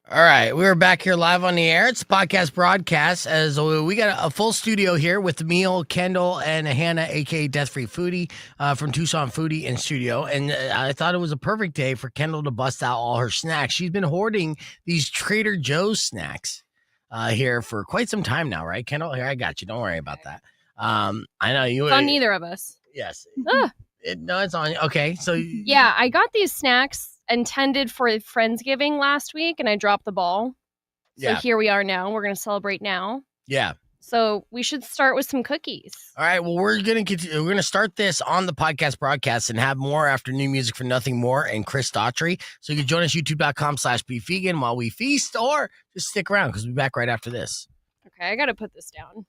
All right, we're back here live on the air. It's a podcast broadcast as we got a full studio here with Emil, Kendall, and Hannah, aka Death Free Foodie from Tucson Foodie in studio. And I thought it was a perfect day for Kendall to bust out all her snacks. She's been hoarding these Trader Joe's snacks here for quite some time now, right, Kendall? Here, I got you. Don't worry about that. I know you. It's on neither of us. Yes. Ah. No, it's on. Okay, so yeah, I got these snacks intended for Friendsgiving last week, and I dropped the ball. So here we are now. We're going to celebrate now. Yeah. So we should start with some cookies. All right. Well, we're gonna start this on the podcast broadcast and have more after new music for Nothing More and Chris Daughtry. So you can join us youtube.com/bevegan while we feast, or just stick around because we'll be back right after this. Okay, I got to put this down.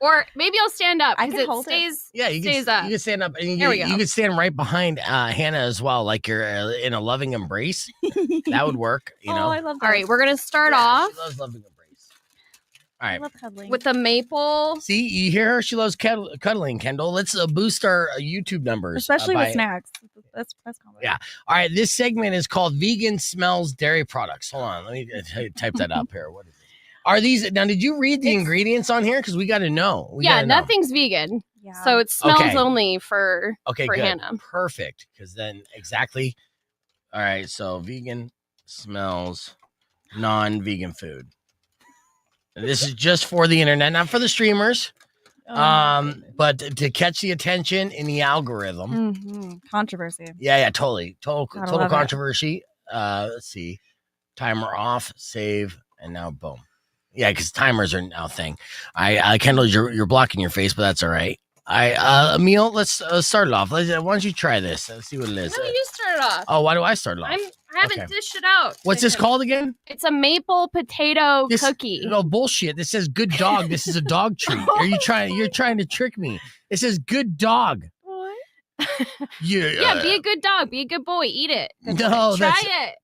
Or maybe I'll stand up because it stays. Yeah, you stays up. You can stand up, and There we go. You can stand right behind Hannah as well, like you're in a loving embrace. That would work. You know. I love that. All right, we're gonna start off. She loves loving embrace. All right. I love cuddling. With the maple. See, you hear her? She loves cuddling, Kendall. Let's boost our YouTube numbers, especially with snacks. That's common. Yeah. All right. This segment is called Vegan Smells Dairy Products. Hold on, let me type that up here. What is it? Are these now? Did you read the ingredients on here? Because we got to know. Nothing's vegan. Yeah. So it smells Okay. only for good. Hannah. Perfect. Because then exactly. All right. So vegan smells non-vegan food. And this is just for the internet, not for the streamers. But to catch the attention in the algorithm. Controversy. Yeah, totally. Total love it. controversy. Let's see. Timer off, save, and now boom. Yeah, because timers are now a thing. Kendall, you're blocking your face, but that's all right. Emil, let's start it off. Why don't you try this? Let's see what it is. No, you start it off. Oh, why do I start it off? I haven't dished it out. What's this called again? It's a maple potato cookie. No bullshit. This says good dog. This is a dog treat. You're trying to trick me. It says good dog. What? Yeah, be a good dog. Be a good boy. Eat it. No, Try it.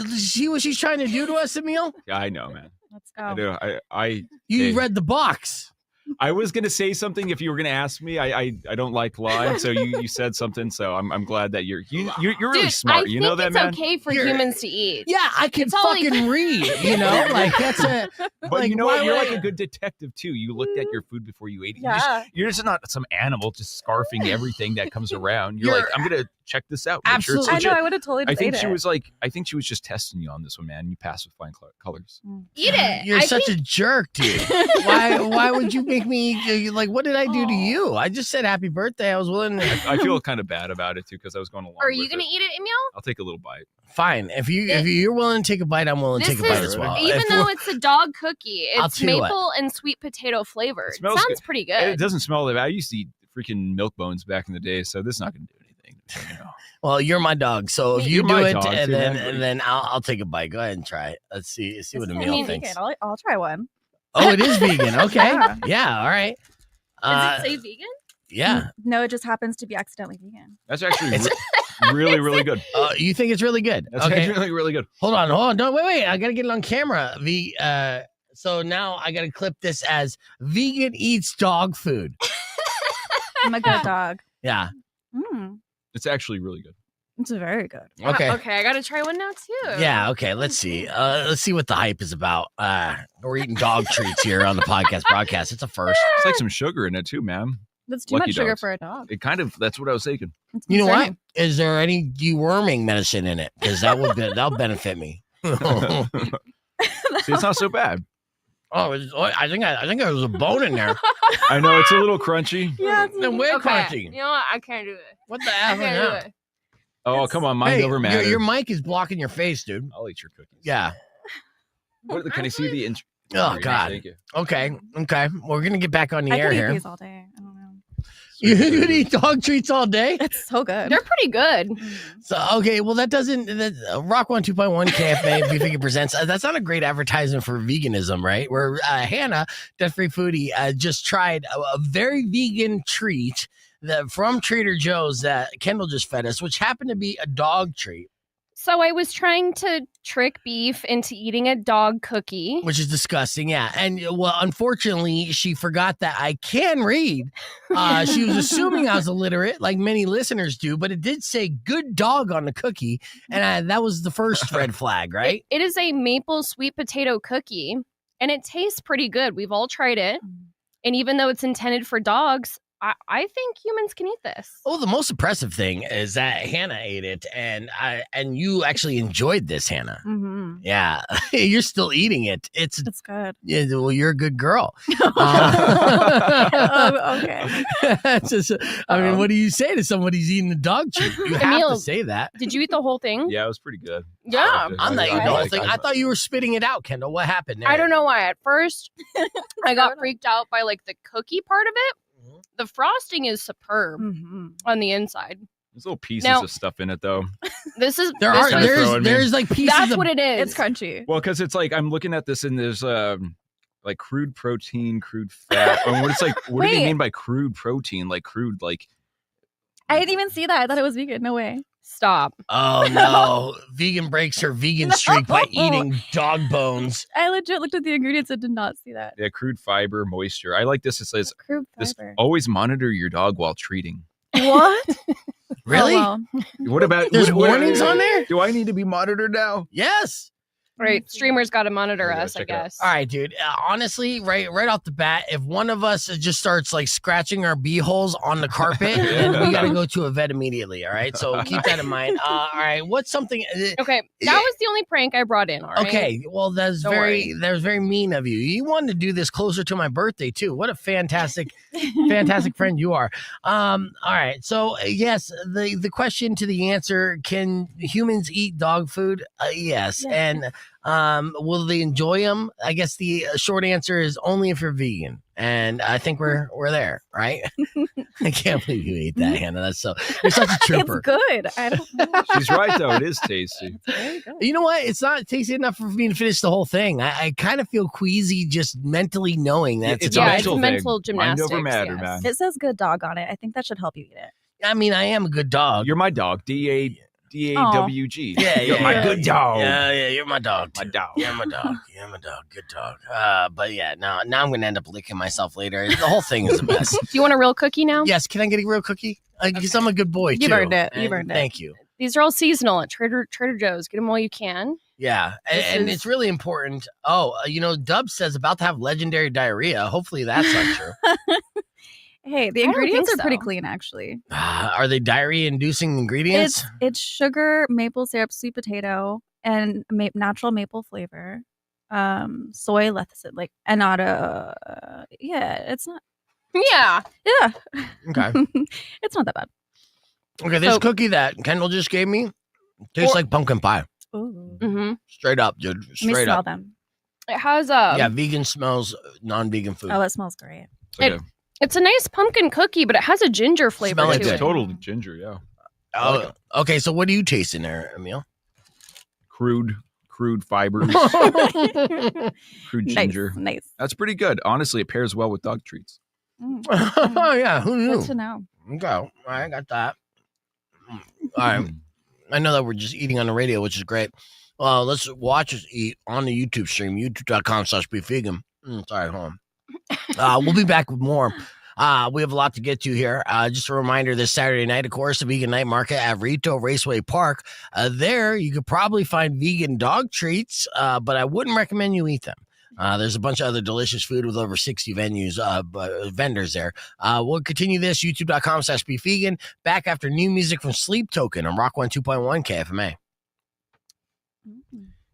See what she's trying to do to us, Emil? Yeah, I know, man. Let's go. I do. You read the box. I was gonna say something if you were gonna ask me. I don't like lying, so you said something. So I'm glad that you're really Dude, smart. You know that, man. It's okay for humans to eat. Yeah, I can fucking read. You know, like that's a. But like, you know what? You're why- like a good detective too. You looked at your food before you ate it. Yeah. You're just not some animal just scarfing everything that comes around. You're like, I'm gonna check this out. Make sure it's Absolutely. I know. legit. I would have totally. I think ate she it. was like, I think she was just testing you on this one, man. You passed with flying colors. Eat it. You're such a jerk, dude. Why would you make me like? What did I do to you? I just said happy birthday. I was willing. I feel kind of bad about it too because I was going along. Are you with gonna it. eat it, Emil? I'll take a little bite. Fine. If you're willing to take a bite, I'm willing to This take a bite is as well. even If though we're- it's a dog cookie, I'll it's tell you what. maple and sweet potato flavored. It smells Sounds good. pretty It good. doesn't smell that bad. I used to eat freaking milk bones back in the day, so this is not gonna do anything. You know? well, you're my dog, so if you You're do my it, dog, and too, then man. I'll take a bite. Go ahead and try it. Let's see what Emil thinks. Vegan. I'll try one. Oh, it is vegan. Okay. Yeah. Yeah. All right. Does it say vegan? Yeah. No, it just happens to be accidentally vegan. That's actually It's- really, really good. You think it's really good? That's Okay. actually really good. Hold on. No, wait. I gotta get it on camera. So now I gotta clip this as vegan eats dog food. I'm a good dog. Yeah. It's actually really good. It's very good. Okay. Okay, I gotta try one now too. Yeah. Okay. Let's see. Let's see what the hype is about. We're eating dog treats here on the podcast broadcast. It's a first. It's like some sugar in it too, man. That's too Lucky much sugar dogs. for a dog. It kind of, that's what I was thinking. It's You know what? concerning. Is there any deworming medicine in it? Because that'll benefit me. Oh, See, it's not so bad. I think there was a bone in there. I know it's a little crunchy. Yeah. It's Then we're Okay. crunchy. You know what? I can't do it. What the I F? can't do it. Oh, come on, mind Hey, over matter. your mic is blocking your face, dude. I'll eat your cookies. Yeah. Can I see the intro? Oh, God. Thank you. Okay. We're gonna get back on the I air could eat here. these all day. I don't know. You could eat dog treats all day. It's so good. They're pretty good. So okay, well that doesn't Rock 1 2.1 KFA Beef Vegan presents. That's not a great advertisement for veganism, right? Where Hannah, Death-Free Foodie, just tried a very vegan treat from Trader Joe's that Kendall just fed us, which happened to be a dog treat, So I was trying to trick Beef into eating a dog cookie. which is disgusting. Yeah, and well, unfortunately, she forgot that I can read. She was assuming I was illiterate, like many listeners do, but it did say "good dog" on the cookie, and that was the first red flag, right? It is a maple sweet potato cookie, and it tastes pretty good. We've all tried it. And even though it's intended for dogs, I think humans can eat this. Oh, the most impressive thing is that Hannah ate it, and you actually enjoyed this, Hannah. Mm-hmm. Yeah, you're still eating it. It's good. Yeah, well, you're a good girl. Oh, okay. It's just, I mean, what do you say to somebody who's eating the dog treat? You have Emil, to say that. Did you eat the whole thing? Yeah, it was pretty good. Yeah. I'm not eating the I- whole thing. I thought you were spitting it out, Kendall. What happened there? I don't know why. At first, I got freaked out by like the cookie part of it. The frosting is superb on the inside. There's little pieces Now- of stuff in it though. This is There this are was- throwing me. there's like pieces. That's of, what it is. It's crunchy. Well, because it's like I'm looking at this and there's like crude protein, crude fat. I mean, what it's like? What do they Wait. mean by crude protein? Like crude, like I didn't even see that. I thought it was vegan. No way. Stop. Oh no! Vegan breaks her vegan streak by eating dog bones. I legit looked at the ingredients and did not see that. yeah, crude fiber, moisture. I like this. It says Crude this. fiber. Always monitor your dog while treating. What? Really? Oh, well. What about? There's what- warnings on there? Do I need to be monitored now? Yes. Right. Streamers got to monitor Yeah, us, I check it out. guess. All right, dude. Honestly, right off the bat, if one of us just starts like scratching our bee holes on the carpet, then we got to go to a vet immediately. All right, so keep that in mind. All right, what's something? Okay, that was the only prank I brought in. All right. Okay, well, that's Don't very worry. mean of you. You wanted to do this closer to my birthday too. What a fantastic friend you are. All right, so yes, the question to the answer: can humans eat dog food? Yes, and will they enjoy them? I guess the short answer is only if you're vegan, and I think we're there, right? I can't believe you ate that, Hannah. That's you're such a trooper. It's good. I don't know. She's right though. It is tasty. Very good. You know what? It's not tasty enough for me to finish the whole thing. I kind of feel queasy just mentally knowing that It's a Yeah, mental it's thing. mental Mind over gymnastics, matter, yes. man. It says good dog on it. I think that should help you eat it. I mean, I am a good dog. You're my dog. DAWG. Yeah, You're yeah, my yeah. good dog. Yeah, you're my dog. My too. dog. You're my dog. You're my dog. Good dog. But yeah, now I'm gonna end up licking myself later. The whole thing is a mess. Do you want a real cookie now? Yes, can I get a real cookie? Because I'm a good boy You've too. earned it. You've And earned it. Thank you. These are all seasonal at Trader Joe's. Get them while you can. Yeah, and it's really important. Oh, Dub says about to have legendary diarrhea. Hopefully that's not true. Hey, the I don't ingredients think are pretty so. clean, actually. Are they diarrhea-inducing ingredients? It's sugar, maple syrup, sweet potato, and natural maple flavor. Soy lecithin, like annatto. Yeah, it's not. Yeah. Yeah, Okay. it's not that bad. Okay, this So- cookie that Kendall just gave me tastes like pumpkin pie. Ooh. Mm-hmm. Straight up, dude. Let me Straight smell up. them. It has Yeah, vegan smells non-vegan food. Oh, it smells great. It's It's a nice pumpkin cookie, but it has a ginger flavor Smell it, to dude. it. total ginger. Yeah. Oh, okay, so what do you taste in there, Emil? Crude fibers. Crude ginger. Nice. That's pretty good. Honestly, it pairs well with dog treats. Mm. Oh, yeah, who knew? Good to know. Okay, I got that. All right, I know that we're just eating on the radio, which is great. Let's watch us eat on the YouTube stream, youtube.com/beefvegan. Sorry, hold on. We'll be back with more. We have a lot to get to here. Just a reminder, this Saturday night, of course, the vegan night market at Rillito Raceway Park. There, you could probably find vegan dog treats, but I wouldn't recommend you eat them. There's a bunch of other delicious food with over 60 vendors there. We'll continue this, youtube.com/beefvegan. Back after new music from Sleep Token on Rock 102.1 KFMA.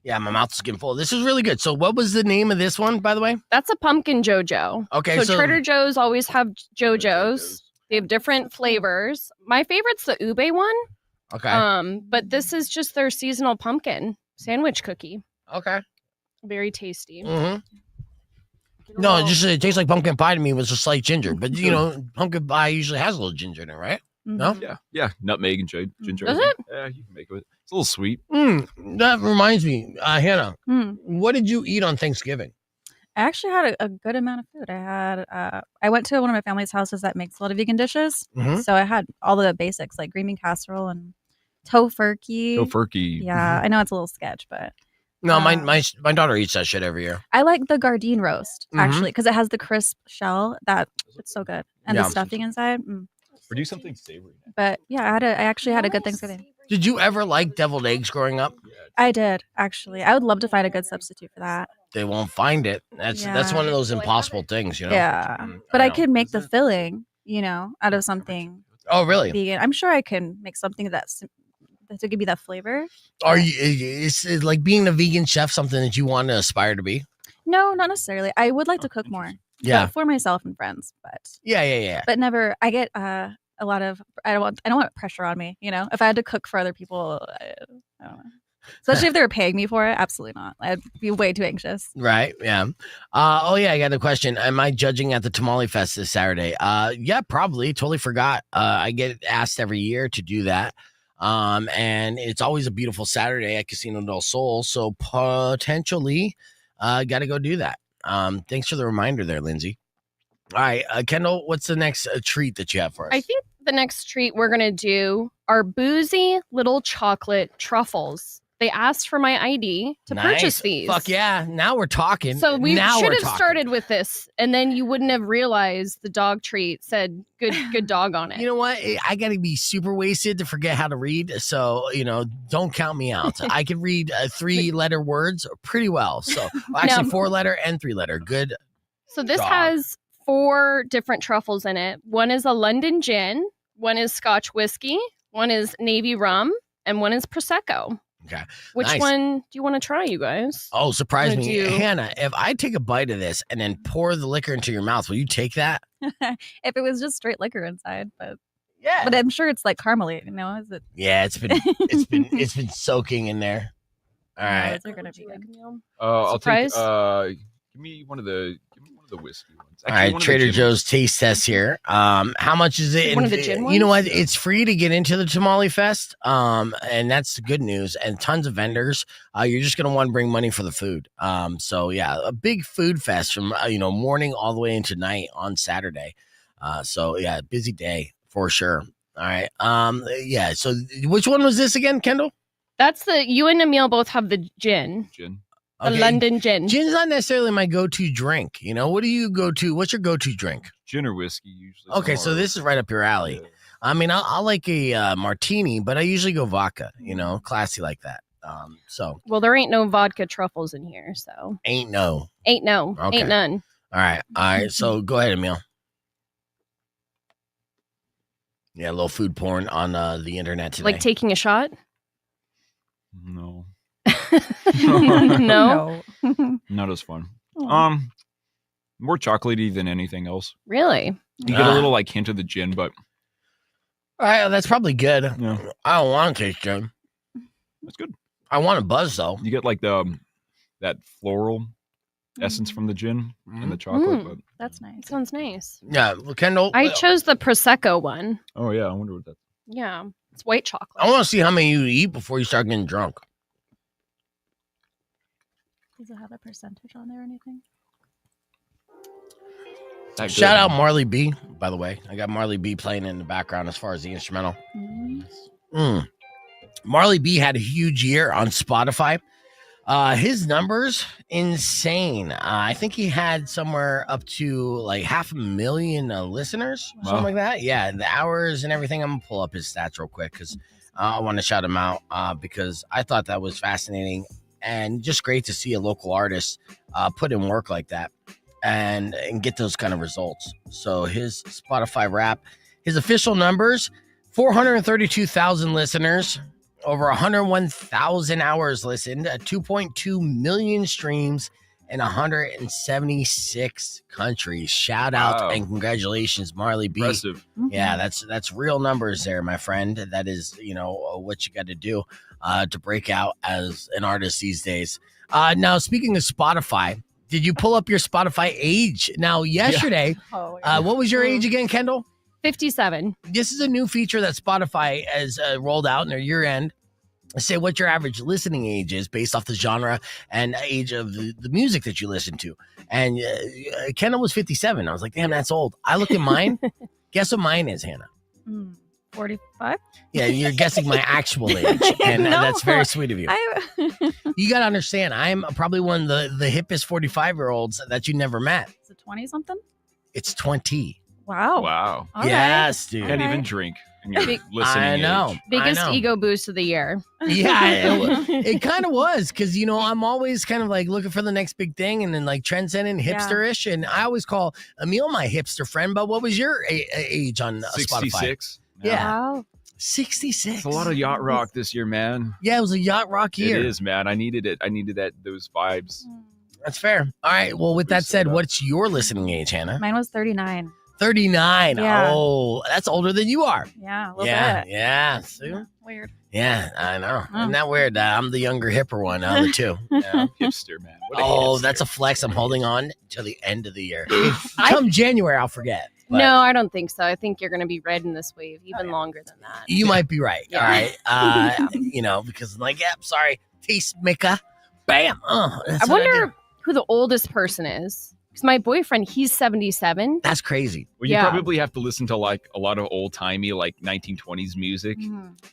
Yeah, my mouth is getting full. This is really good. So what was the name of this one, by the way? That's a pumpkin JoJo. Okay, So Trader Joe's always have JoJo's. They have different flavors. My favorite's the ube one. Okay. But this is just their seasonal pumpkin sandwich cookie. Okay. Very tasty. Mm-hmm. No, it tastes like pumpkin pie to me with a slight ginger. But, pumpkin pie usually has a little ginger in it, right? No? Yeah. Nutmeg and ginger. Does it? Yeah, you can make it. It's a little sweet. That reminds me, Hannah, Mm. what did you eat on Thanksgiving? I actually had a good amount of food. I went to one of my family's houses that makes a lot of vegan dishes. Mhm. So I had all the basics like green bean casserole and tofurkey. Tofurkey. Yeah, I know it's a little sketch, but No, my daughter eats that shit every year. I like the Gardein roast Mhm. actually because it has the crisp shell that it's so good and Yeah. the stuffing inside. Or do something savory. But yeah, I actually had a good Thanksgiving. Did you ever like deviled eggs growing up? I did actually. I would love to find a good substitute for that. They won't find it. That's Yeah. one of those impossible things, Yeah, Mm, but I know. could make the filling, out of something Oh, really? vegan. I'm sure I can make something that to give me that flavor. Are you? Is like being a vegan chef something that you want to aspire to be? No, not necessarily. I would like to cook more. Yeah. but for myself and friends, Yeah. but never. I get a lot of. I don't want pressure on me. If I had to cook for other people, I don't know. Especially if they were paying me for it, absolutely not. I'd be way too anxious. Right. Yeah. I got a question. Am I judging at the Tamale Fest this Saturday? Yeah, probably. Totally forgot. I get asked every year to do that. And it's always a beautiful Saturday at Casino del Sol. So potentially, got to go do that. Thanks for the reminder there, Lindsay. All right, Kendall, what's the next treat that you have for us? I think the next treat we're going to do are boozy little chocolate truffles. They asked for my ID to purchase these. Fuck yeah. Now we're talking. So we now should we're have talking. started with this, and then you wouldn't have realized the dog treat said good dog on it. You know what? I got to be super wasted to forget how to read. So, don't count me out. I can read 3-letter words pretty well. So actually 4-letter and 3-letter. Good. So this dog. has 4 different truffles in it. One is a London gin, one is Scotch whiskey, one is Navy rum, and one is Prosecco. Okay. Which Nice. one do you want to try, you guys? Oh, surprise me. You? Hannah, if I take a bite of this and then pour the liquor into your mouth, will you take that? If it was just straight liquor inside, but Yeah. I'm sure it's like caramely. Is it? Yeah, it's been soaking in there. All right. Those are gonna be good. I'll take. Surprise? Give me one of the whiskey ones. All right, one of the Trader gin Joe's taste test here. How much is it? One of the gin You know what? ones? It's free to get into the Tamale Fest. And that's the good news. And tons of vendors. You're just gonna want to bring money for the food. So yeah, a big food fest from morning all the way into night on Saturday. So yeah, busy day for sure. All right. Yeah. So which one was this again, Kendall? That's you and Emil both have the gin. Gin. The London gin. Gin's not necessarily my go-to drink. What do you go to? What's your go-to drink? Gin or whiskey usually. Okay, so this is right up your alley. Yeah. I mean, I'll like a martini, but I usually go vodka. Classy like that. So Well, there ain't no vodka truffles in here, so ain't no. ain't none. All right. So go ahead, Emil. Yeah, a little food porn on the internet today. Like taking a shot? No, No. not as fun. Aw. More chocolatey than anything else. Really? You get a little hint of the gin, but All right, that's probably good. yeah, I don't want to taste gin. that's good. I want a buzz though. You get like that floral essence from the gin and the chocolate. But That's nice. Sounds nice. Yeah, well, Kendall. I chose the Prosecco one. oh yeah, I wonder what that. Yeah. It's white chocolate. I want to see how many you eat before you start getting drunk. Does it have a percentage on there or anything? That good. Shout out Marley B, by the way. I got Marley B playing in the background as far as the instrumental. Marley B had a huge year on Spotify. His numbers, insane. I think he had somewhere up to like 500,000 listeners, something Wow. like that. Yeah, the hours and everything. I'm going to pull up his stats real quick because I want to shout him out because I thought that was fascinating and just great to see a local artist put in work like that and get those kind of results. So his Spotify rap, his official numbers, 432,000 listeners, over 101,000 hours listened, 2.2 million streams in 176 countries. Shout out Wow. and congratulations, Marley B. Impressive. Yeah, that's real numbers there, my friend. That is, what you got to do to break out as an artist these days. Now, speaking of Spotify, did you pull up your Spotify age? Now, yesterday, Oh, what was your age again, Kendall? 57. This is a new feature that Spotify has rolled out in their year end. Say what your average listening age is based off the genre and age of the music that you listen to. And Kendall was 57. I was like, damn, that's old. I looked at mine. Guess what mine is, Hannah? 45? Yeah, you're guessing my actual age. And No. that's very sweet of you. Is You got to understand, I'm probably one of the hippest 45-year-olds that you never met. it 20 something? It's 20. Wow. Wow. All right. Yes, dude. Can't even Alright. drink. And you're Big- listening. I know. Biggest I know. ego boost of the year. Yeah, it kind of was because I'm always kind of like looking for the next big thing and then like trendsetting, hipsterish, and I always call Emil my hipster friend. But what was your age on Spotify? 66. Yeah. Wow. 66. It's a lot of yacht rock this year, man. Yeah, it was a yacht rock year. It is, man. I needed it. I needed those vibes. That's fair. All right. Well, with that Boost it said, up. what's your listening age, Hannah? Mine was 39. 39. Yeah. Oh, that's older than you are. Yeah, a little Yeah. bit. Yeah. See? Yeah, weird. Yeah, I know. Oh. Isn't that weird? I'm the younger, hipper one out of the two. Yeah. Hipster, man. What a Oh, hipster. that's a flex. I'm holding on till the end of the year. Come January, I'll forget. But No, I don't think so. I think you're going to be riding this wave even longer than that. you might be right. Yeah. All right. Because I'm like, yeah, sorry. Tastemaker. Bam. I wonder who the oldest person is. Because my boyfriend, he's 77. That's crazy. Well, you Yeah. probably have to listen to like a lot of old timey like 1920s music.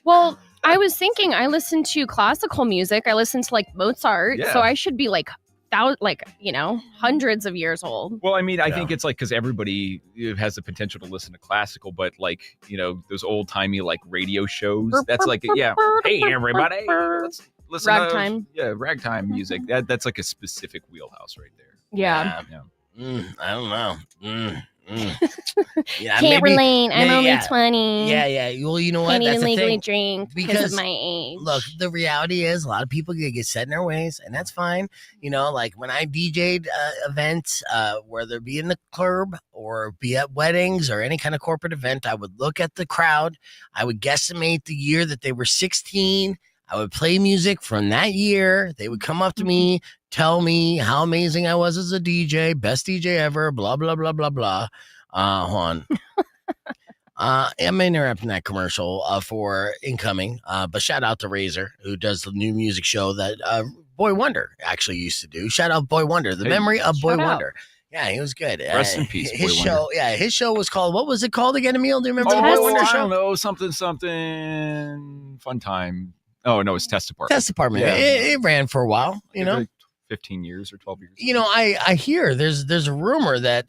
Well, I was thinking I listen to classical music. I listen to like Mozart. Yeah. So I should be like hundreds of years old. Well, I mean, I think it's like because everybody has the potential to listen to classical, but like, those old timey like radio shows. That's like, yeah. Hey, everybody. Let's listen Ragtime. Ragtime music. That's like a specific wheelhouse right there. Yeah. I don't know. Yeah, Can't maybe- relate. I'm maybe- only yeah. 20. Yeah. Well, you know what? Can't That's even the legally thing. drink because Because, of my age. Look, the reality is a lot of people get set in their ways, and that's fine. Like when I DJ'd events, whether it be in the club or be at weddings or any kind of corporate event, I would look at the crowd. I would guesstimate the year that they were 16. I would play music from that year. They would come up to me, tell me how amazing I was as a DJ, best DJ ever, blah, blah, blah, blah, blah. Hold on. I'm interrupting that commercial for incoming, but shout out to Razor, who does the new music show that Boy Wonder actually used to do. Shout out Boy Wonder, the memory of Boy shout out. Wonder. Yeah, he was good. Rest in peace, His Boy show, his show was called, what was it called again, Emil? Do you remember the Test Boy Wonder I show? don't know, something fun time. Oh no, it's Test Department. Test Department. Yeah. It ran for a while, Like 15 years or 12 years. I hear there's a rumor that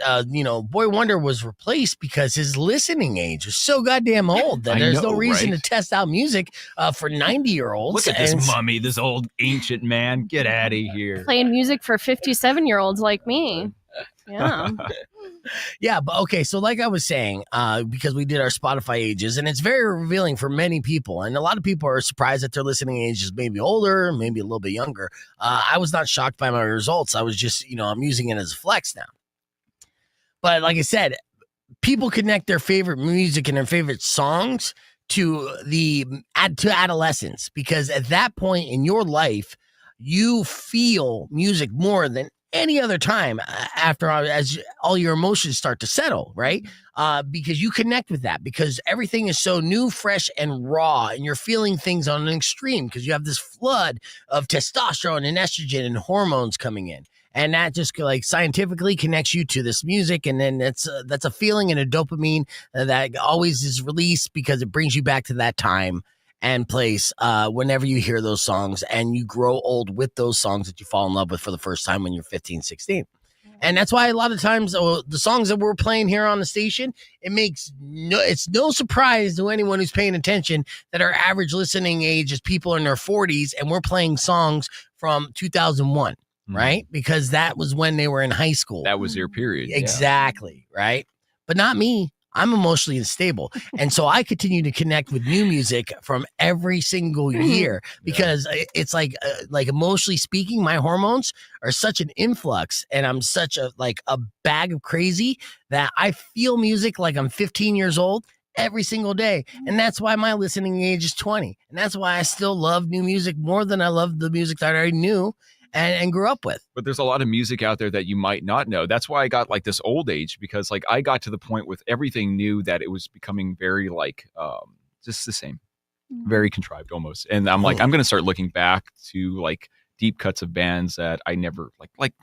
Boy Wonder was replaced because his listening age was so goddamn old that I there's no know, reason right? to test out music for 90-year-olds. Look at this mummy, this old ancient man. Get out of here. Playing music for 57-year-olds like me. Yeah. Yeah, but okay, so like I was saying, because we did our Spotify ages, and it's very revealing for many people, and a lot of people are surprised that their listening age is maybe older, maybe a little bit younger. I was not shocked by my results. I was just, I'm using it as a flex now. But like I said, people connect their favorite music and their favorite songs to adolescence, because at that point in your life, you feel music more than any other time as all your emotions start to settle, right? Because you connect with that, because everything is so new, fresh, and raw, and you're feeling things on an extreme because you have this flood of testosterone and estrogen and hormones coming in. And that just like scientifically connects you to this music. And then that's a feeling and a dopamine that always is released because it brings you back to that time and place whenever you hear those songs, and you grow old with those songs that you fall in love with for the first time when you're 15, 16. And that's why a lot of times the songs that we're playing here on the station, it's no surprise to anyone who's paying attention that our average listening age is people in their 40s, and we're playing songs from 2001, right? Because that was when they were in high school. That was your period. Exactly, right? But not me. I'm emotionally unstable. And so I continue to connect with new music from every single year because it's like emotionally speaking, my hormones are such an influx, and I'm such a bag of crazy that I feel music like I'm 15 years old every single day. And that's why my listening age is 20. And that's why I still love new music more than I love the music that I already knew and grew up with. But there's a lot of music out there that you might not know. That's why I got like this old age, because like I got to the point with everything new that it was becoming very just the same, very contrived almost. And I'm like, I'm going to start looking back to like deep cuts of bands that I never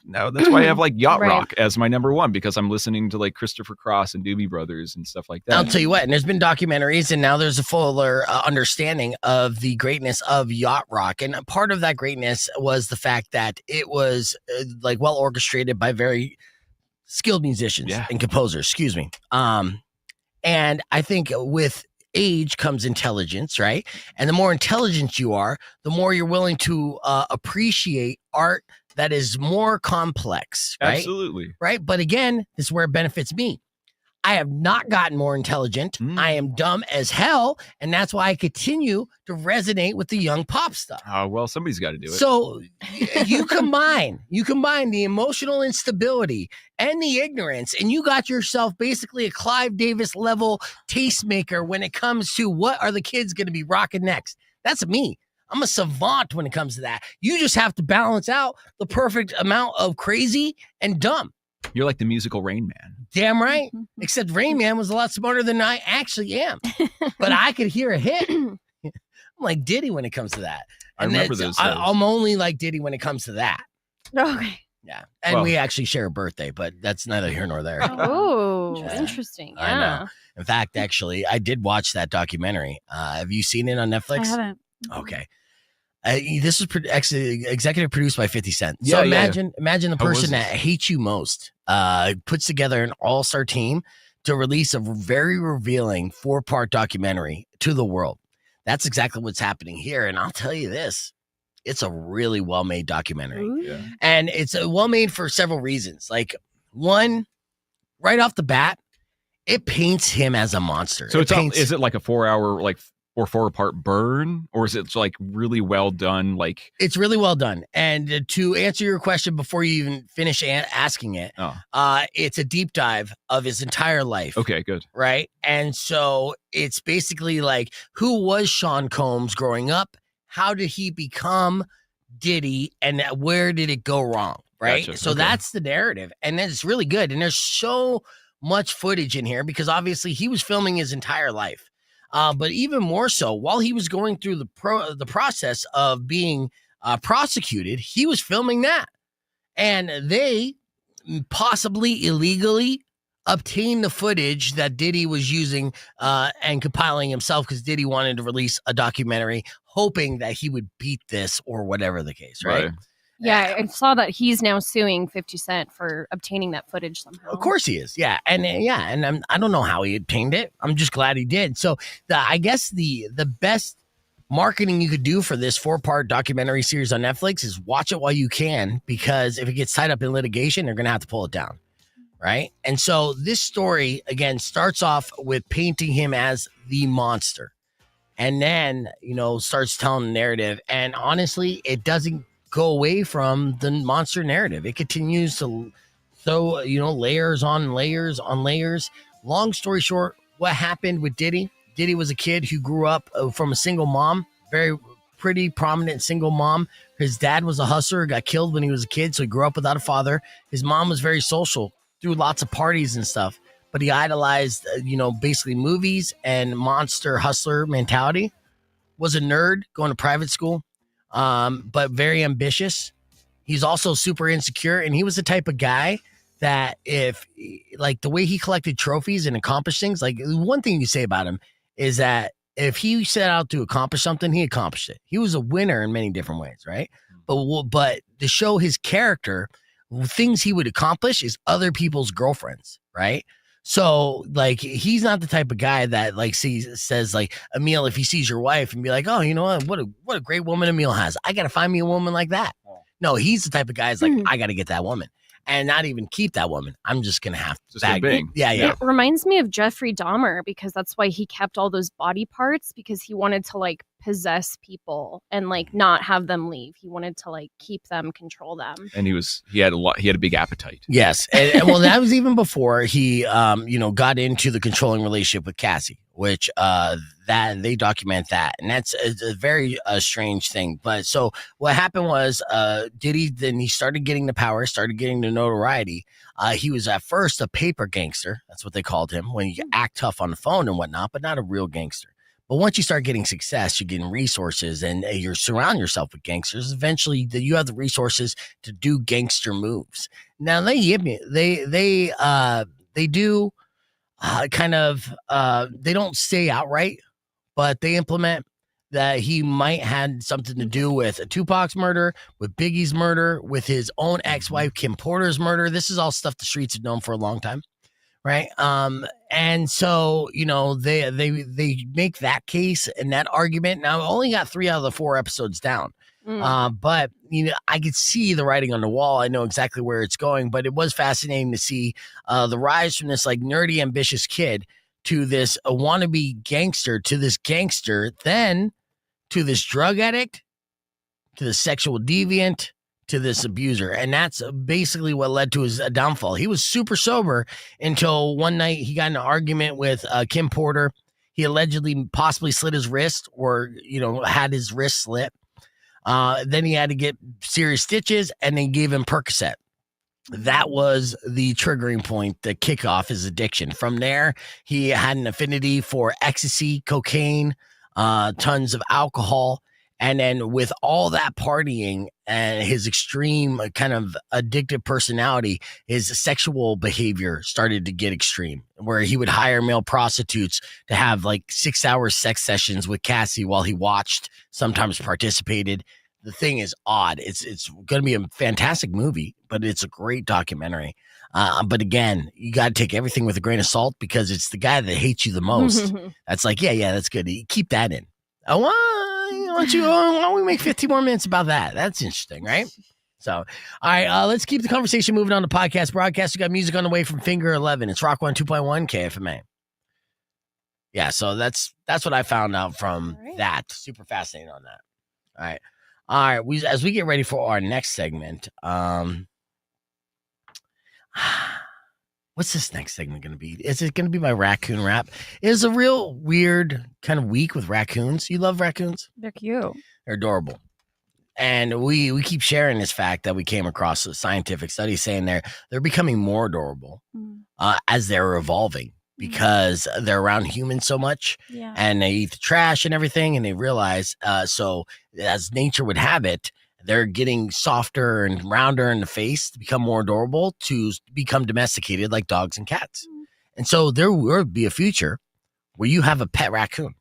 no, that's why I have like Yacht Right. Rock as my number one, because I'm listening to like Christopher Cross and Doobie Brothers and stuff like that. I'll tell you what, and there's been documentaries, and now there's a fuller understanding of the greatness of Yacht Rock. And part of that greatness was the fact that it was well orchestrated by very skilled musicians and composers, excuse me. And I think with age comes intelligence, right? And the more intelligent you are, the more you're willing to appreciate art that is more complex, right? Absolutely. Right? But again, this is where it benefits me. I have not gotten more intelligent. I am dumb as hell, and that's why I continue to resonate with the young pop stuff. Oh, well, somebody's got to do it. So you combine the emotional instability and the ignorance, and you got yourself basically a Clive Davis level tastemaker when it comes to what are the kids going to be rocking next. That's me. I'm a savant when it comes to that. You just have to balance out the perfect amount of crazy and dumb. You're like the musical Rain Man. Damn right. Except Rain Man was a lot smarter than I actually am. But I could hear a hit. I'm like Diddy when it comes to that. I remember those. I'm only like Diddy when it comes to that. Okay. Yeah. And Well- we actually share a birthday, but that's neither here nor there. Oh, Yeah. interesting. I Yeah. know. In fact, actually, I did watch that documentary. Have you seen it on Netflix? I haven't. Okay. This is executive produced by 50 Cent. So Yeah, yeah. imagine the How was person that it? hates you most puts together an all-star team to release a very revealing 4-part documentary to the world. That's exactly what's happening here. And I'll tell you this, it's a really well-made documentary. Ooh. Yeah. And it's well-made for several reasons. Like, one, right off the bat, it paints him as a monster. So Is is it like a 4-hour, like, or 4-part burn, or is it like really well done? Like, It's really well done. And to answer your question before you even finish asking it, it's a deep dive of his entire life. okay, good. Right. And so it's basically like, who was Sean Combs growing up? How did he become Diddy? And where did it go wrong? Right. Gotcha. So Okay. that's the narrative. And it's really good. And there's so much footage in here because obviously he was filming his entire life. But even more so, while he was going through the process of being prosecuted, he was filming that. And they possibly illegally obtained the footage that Diddy was using and compiling himself because Diddy wanted to release a documentary hoping that he would beat this or whatever the case, right? Yeah, I saw that he's now suing 50 Cent for obtaining that footage somehow. Of course he is. Yeah. And I don't know how he obtained it. I'm just glad he did. So I guess the best marketing you could do for this 4-part documentary series on Netflix is watch it while you can, because if it gets tied up in litigation, they're going to have to pull it down. Right. And so this story, again, starts off with painting him as the monster and then, starts telling the narrative. And honestly, it doesn't go away from the monster narrative. It continues to throw, layers on layers on layers. Long story short, what happened with Diddy? Diddy was a kid who grew up from a single mom, very pretty prominent single mom. His dad was a hustler, got killed when he was a kid, so he grew up without a father. His mom was very social, threw lots of parties and stuff, but he idolized, basically movies and monster hustler mentality. Was a nerd, going to private school, but very ambitious. He's also super insecure, and he was the type of guy that if, like, the way he collected trophies and accomplished things, like, one thing you say about him is that if he set out to accomplish something, he accomplished it. He was a winner in many different ways, right? But to show his character, things he would accomplish is other people's girlfriends, right? So, like, he's not the type of guy that, like, says, like, Emil, if he sees your wife and be like, oh, you know what a great woman Emil has. I got to find me a woman like that. No, he's the type of guy that's like, I got to get that woman and not even keep that woman. I'm just going to have to Just a bang. Yeah. It reminds me of Jeffrey Dahmer because that's why he kept all those body parts, because he wanted to, like, possess people and, like, not have them leave. He wanted to, like, keep them, control them. And he had a big appetite. Yes. And well, that was even before he, got into the controlling relationship with Cassie, which that they document that. And that's a very strange thing. But so what happened was Diddy, then he started getting the power, started getting the notoriety. He was at first a paper gangster. That's what they called him, when you act tough on the phone and whatnot, but not a real gangster. But once you start getting success, you're getting resources and you're surrounding yourself with gangsters. Eventually, you have the resources to do gangster moves. Now, they do they don't say outright, but they implement that he might had something to do with Tupac's murder, with Biggie's murder, with his own ex-wife Kim Porter's murder. This is all stuff the streets have known for a long time. Right. And so, they make that case and that argument. Now, I only got 3 out of the 4 episodes down. But, I could see the writing on the wall. I know exactly where it's going, but it was fascinating to see the rise from this, like, nerdy, ambitious kid to this wannabe gangster, to this gangster, then to this drug addict, to the sexual deviant, to this abuser. And that's basically what led to his downfall. He was super sober until one night he got in an argument with Kim Porter. He allegedly possibly slit his wrist or, had his wrist slit. Then he had to get serious stitches and they gave him Percocet. That was the triggering point to kick off his addiction. From there, he had an affinity for ecstasy, cocaine, tons of alcohol. And then with all that partying and his extreme kind of addictive personality, his sexual behavior started to get extreme, where he would hire male prostitutes to have like 6-hour sex sessions with Cassie while he watched, sometimes participated. The thing is odd. It's going to be a fantastic movie, but it's a great documentary. But again, you got to take everything with a grain of salt because it's the guy that hates you the most. That's like, yeah, that's good. Keep that in. Why don't we make 15 more minutes about that? That's interesting, right? So, all right, let's keep the conversation moving on to podcast broadcast. We got music on the way from Finger 11. It's Rock 102.1 KFMA. Yeah, so that's what I found out from that. Super fascinating on that. All right. As we get ready for our next segment, what's this next segment going to be? Is it going to be my raccoon rap? It's a real weird kind of week with raccoons. You love raccoons? They're cute. They're adorable. And we keep sharing this fact that we came across a scientific study saying they're becoming more adorable as they're evolving because they're around humans so much and they eat the trash and everything. And they realize, so as nature would have it, they're getting softer and rounder in the face to become more adorable, to become domesticated like dogs and cats. And so there will be a future where you have a pet raccoon.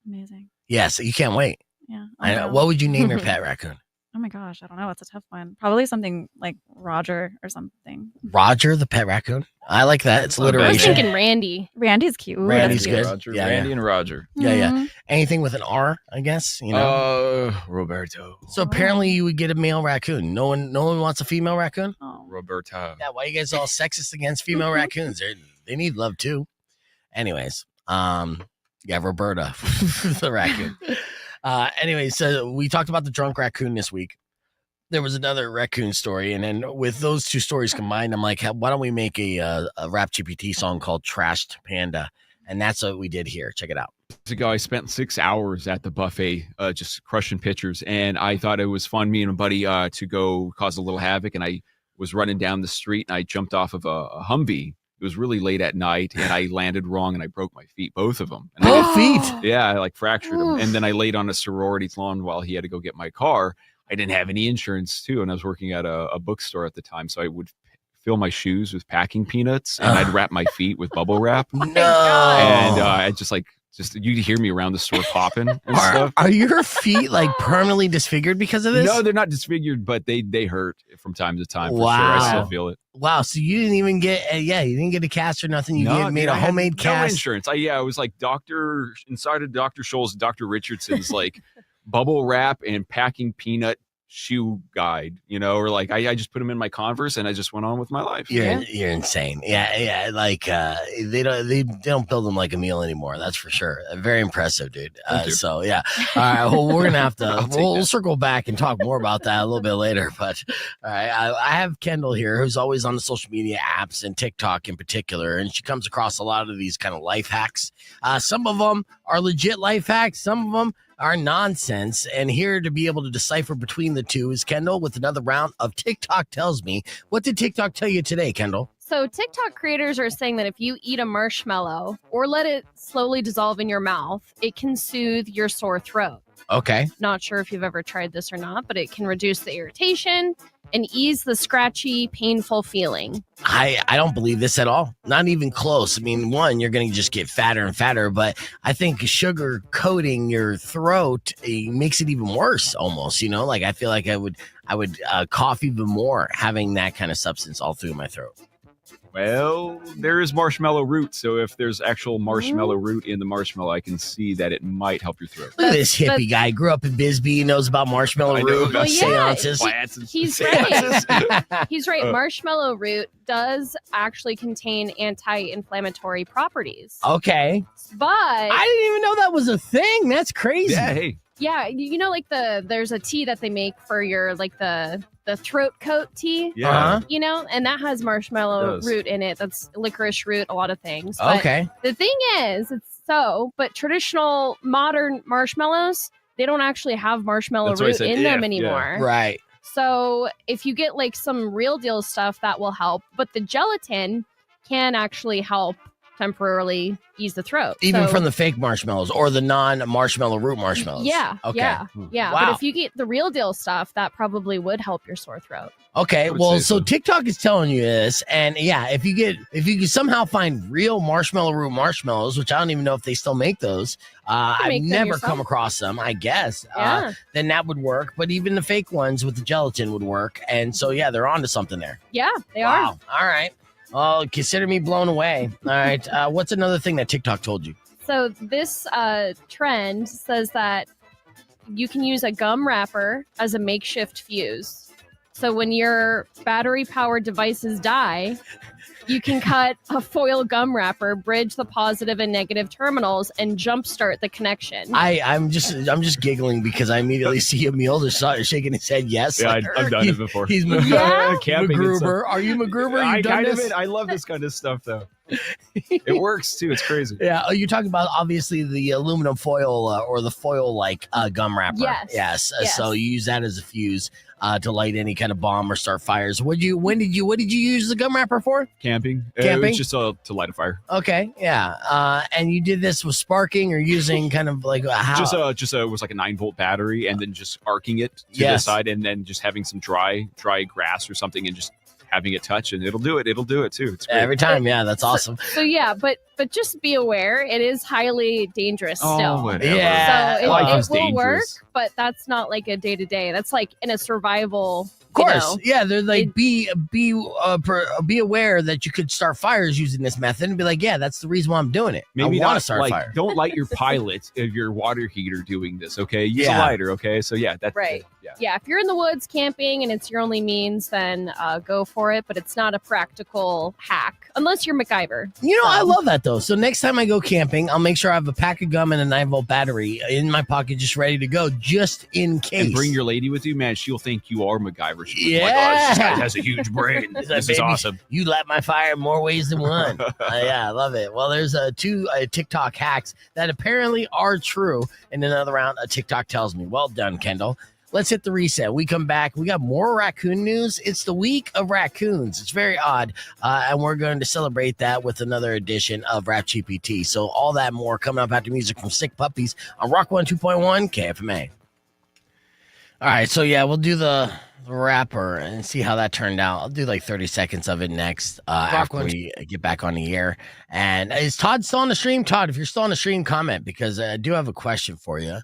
Amazing. Yes, you can't wait. Yeah. I know. What would you name your pet raccoon? Oh my gosh, I don't know. It's a tough one. Probably something like Roger or something. Roger the pet raccoon. I like that. It's I was alliteration. thinking Randy. Randy's cute. Ooh, Randy's that's cute. good. Roger, Yeah, Randy and Roger. Yeah. Anything with an R, I guess. You know. Roberto. So apparently you would get a male raccoon. No one wants a female raccoon. Oh. Roberta. Yeah. Why are you guys all sexist against female raccoons? They need love too. Anyways, Roberta, the raccoon. Anyways, so we talked about the drunk raccoon this week. There was another raccoon story, and then with those two stories combined, I'm like, why don't we make a Rap GPT song called Trashed Panda? And that's what we did here. Check it out. Years ago, I spent 6 hours at the buffet just crushing pitchers, and I thought it was fun, me and a buddy, to go cause a little havoc, and I was running down the street, and I jumped off of a Humvee. It was really late at night, and I landed wrong, and I broke my feet, both of them. And Both feet? Yeah, I fractured them. And then I laid on a sorority's lawn while he had to go get my car. I didn't have any insurance, too, and I was working at a bookstore at the time, so I would fill my shoes with packing peanuts, and I'd wrap my feet with bubble wrap. No. And I just you'd hear me around the store popping and stuff. Are your feet permanently disfigured because of this? No, they're not disfigured, but they hurt from time to time. For sure. Wow. I still feel it. Wow. So you didn't even get, you didn't get a cast or nothing. You made a homemade cast. No insurance. I was like inside of Dr. Scholl's, Dr. Richardson's bubble wrap and packing peanut shoe guide, or I just put them in my Converse and I just went on with my life. You're insane. Yeah. They don't build them like Emil anymore. That's for sure. Very impressive, dude. So yeah. All right. Well, we're gonna have to. we'll circle back and talk more about that a little bit later. But all right, I have Kendall here, who's always on the social media apps and TikTok in particular, and she comes across a lot of these kind of life hacks. Some of them are legit life hacks. Some of them are nonsense. And here to be able to decipher between the two is Kendall with another round of TikTok Tells Me. What did TikTok tell you today, Kendall? So TikTok creators are saying that if you eat a marshmallow or let it slowly dissolve in your mouth, it can soothe your sore throat. Okay. Not sure if you've ever tried this or not, but it can reduce the irritation and ease the scratchy, painful feeling. I don't believe this at all. Not even close. I mean, one, you're going to just get fatter and fatter, but I think sugar coating your throat makes it even worse almost, I feel like I would cough even more having that kind of substance all through my throat. Well, there is marshmallow root, so if there's actual marshmallow root in the marshmallow, I can see that it might help your throat. Look at this hippie guy. Grew up in Bisbee, knows about marshmallow root, seances. He's right. He's right. Marshmallow root does actually contain anti-inflammatory properties. Okay. But I didn't even know that was a thing. That's crazy. Yeah, hey. Yeah, there's a tea that they make for your the throat coat tea. Yeah. And that has marshmallow root in it. That's licorice root, a lot of things. But okay. The thing is, but traditional modern marshmallows, they don't actually have marshmallow root in them anymore. Yeah. Right. So if you get some real deal stuff, that will help. But the gelatin can actually help temporarily ease the throat. Even So- from the fake marshmallows or the non-marshmallow root marshmallows. Yeah. Okay. Yeah. Wow. But if you get the real deal stuff, that probably would help your sore throat. Okay, I would well, say so so. TikTok is telling you this, and yeah, if you can somehow find real marshmallow root marshmallows, which I don't even know if they still make those, I've make them never yourself. come across them. I guess, Yeah. then that would work. But even the fake ones with the gelatin would work, and so yeah, they're onto something there. Yeah, they are. Wow. All right. Well, consider me blown away. All right. What's another thing that TikTok told you? So this trend says that you can use a gum wrapper as a makeshift fuse. So when your battery-powered devices die, you can cut a foil gum wrapper, bridge the positive and negative terminals, and jumpstart the connection. I'm just giggling because I immediately see Emil just shaking his head. Yes. Yeah, like, I've done it before. He's Yeah? Camping and stuff. MacGruber. Are you MacGruber? I You've done kind of this? it. I love this kind of stuff though. It works too. It's crazy. Yeah. Oh, you're talking about obviously the aluminum foil or the foil like gum wrapper. Yes. Yes. Yes. So you use that as a fuse to light any kind of bomb or start fires. What did you use the gum wrapper for? Camping. It Camping? was just to light a fire. Okay. Yeah. And you did this with sparking or using kind of like how? Just it was like a 9-volt battery, and then just arcing it to the Yes. side, and then just having some dry grass or something, and just having it touch, and it'll do it. It'll do it too. It's great. Every time. Yeah. That's awesome. So yeah, but just be aware, it is highly dangerous still. Whatever. Yeah. So Life it is will work, dangerous. but that's not like a day-to-day. That's like in a survival. Of course, You know, yeah. They're like be aware that you could start fires using this method, and be like, yeah, that's the reason why I'm doing it. Maybe I want not to start a like fire. don't light your pilot of your water heater doing this. Okay, use Yeah. a lighter. Okay, so yeah, that's Right. Yeah. Yeah, if you're in the woods camping and it's your only means, then go for it. But it's not a practical hack unless you're MacGyver. You know, I love that though. So next time I go camping, I'll make sure I have a pack of gum and a 9-volt battery in my pocket, just ready to go, just in case. And bring your lady with you, man. She'll think you are MacGyver. She'll be like, Yeah. oh, this guy has a huge brain. He's like, This is "Baby, awesome. You light my fire in more ways than one. Yeah, I love it. Well, there's two TikTok hacks that apparently are true. And another round, a TikTok tells me. Well done, Kendall. Let's hit the reset. We come back. We got more raccoon news. It's the week of raccoons. It's very odd. And we're going to celebrate that with another edition of Rap GPT. So all that more coming up after music from Sick Puppies on Rock 102.1 KFMA. All right. So, yeah, we'll do the rapper and see how that turned out. I'll do like 30 seconds of it next after we get back on the air. And is Todd still on the stream? Todd, if you're still on the stream, comment, because I do have a question for you.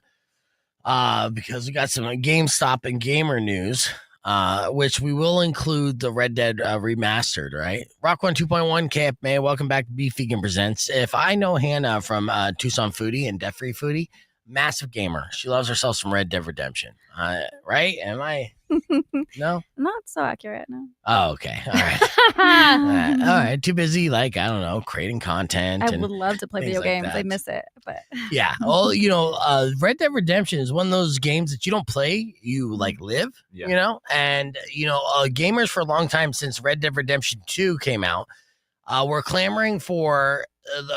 Because we got some GameStop and gamer news, which we will include the Red Dead remastered, right? Rock 102.1 KFMA, welcome back to Beef Vegan Presents. If I know Hannah from Tucson Foodie and Debt Free Foodie, massive gamer. She loves herself some Red Dead Redemption. Right? Am I? No? Not so accurate, no. Oh, okay. All right. All right. Too busy, like, I don't know, creating content. I and would love to play things video like games. I that. miss it, but Yeah. Well, you know, Red Dead Redemption is one of those games that you don't play, you like live, Yeah. you know? And, you know, gamers for a long time since Red Dead Redemption 2 came out, were clamoring for